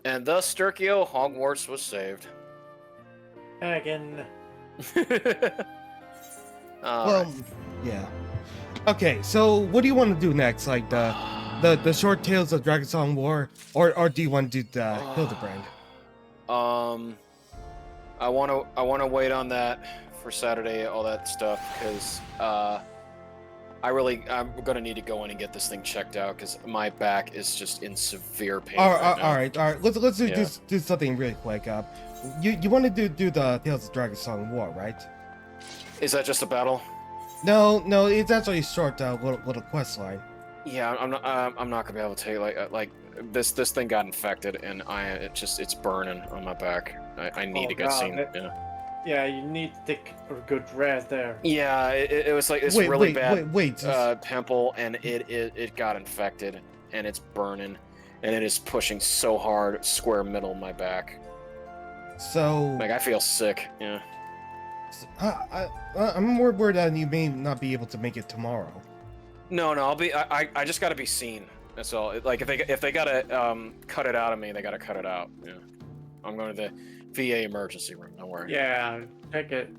And thus, Sturkio, Hogwarts was saved. Again. Well, yeah. Okay, so what do you want to do next? Like the short tales of Dragon Song War, or do you want to do the Hildebrand? I wanna wait on that for Saturday, all that stuff, because I'm gonna need to go in and get this thing checked out because my back is just in severe pain. All right now. right. Let's do something really quick. You want to do the Tales of Dragon Song War, right? Is that just a battle? No, it's actually a short little quest line. Yeah, I'm not gonna be able to tell you like this thing got infected and it's burning on my back. I need to get seen. Yeah, you need to take a good rest there. Yeah, it was like this really bad pimple, and it got infected, and it's burning, and it is pushing so hard, square middle of my back. So like I feel sick. Yeah. I'm more worried that you may not be able to make it tomorrow. No, I just gotta be seen. That's all. Like if they gotta cut it out of me, they gotta cut it out. Yeah. I'm going to the VA emergency room. Don't worry. Yeah, check it.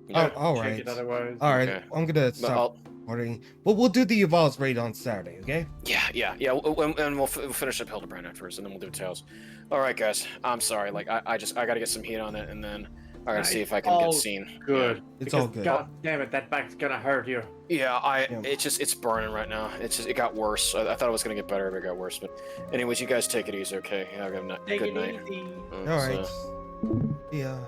Yeah. All right. It otherwise. All right. Okay. I'm gonna stop ordering. But we'll do the Evolves raid on Saturday, okay? Yeah. And we'll finish up Hildebrand first, and then we'll do Tails. All right, guys. I'm sorry. Like I gotta get some heat on it, and then I gotta see if I can get seen. Good. It's all good. God damn it, that back's gonna hurt you. Yeah, it's burning right now. It got worse. I thought it was gonna get better, but it got worse. But anyways, you guys take it easy, okay? Have a good night. Take Good it night. easy. All right. Yeah.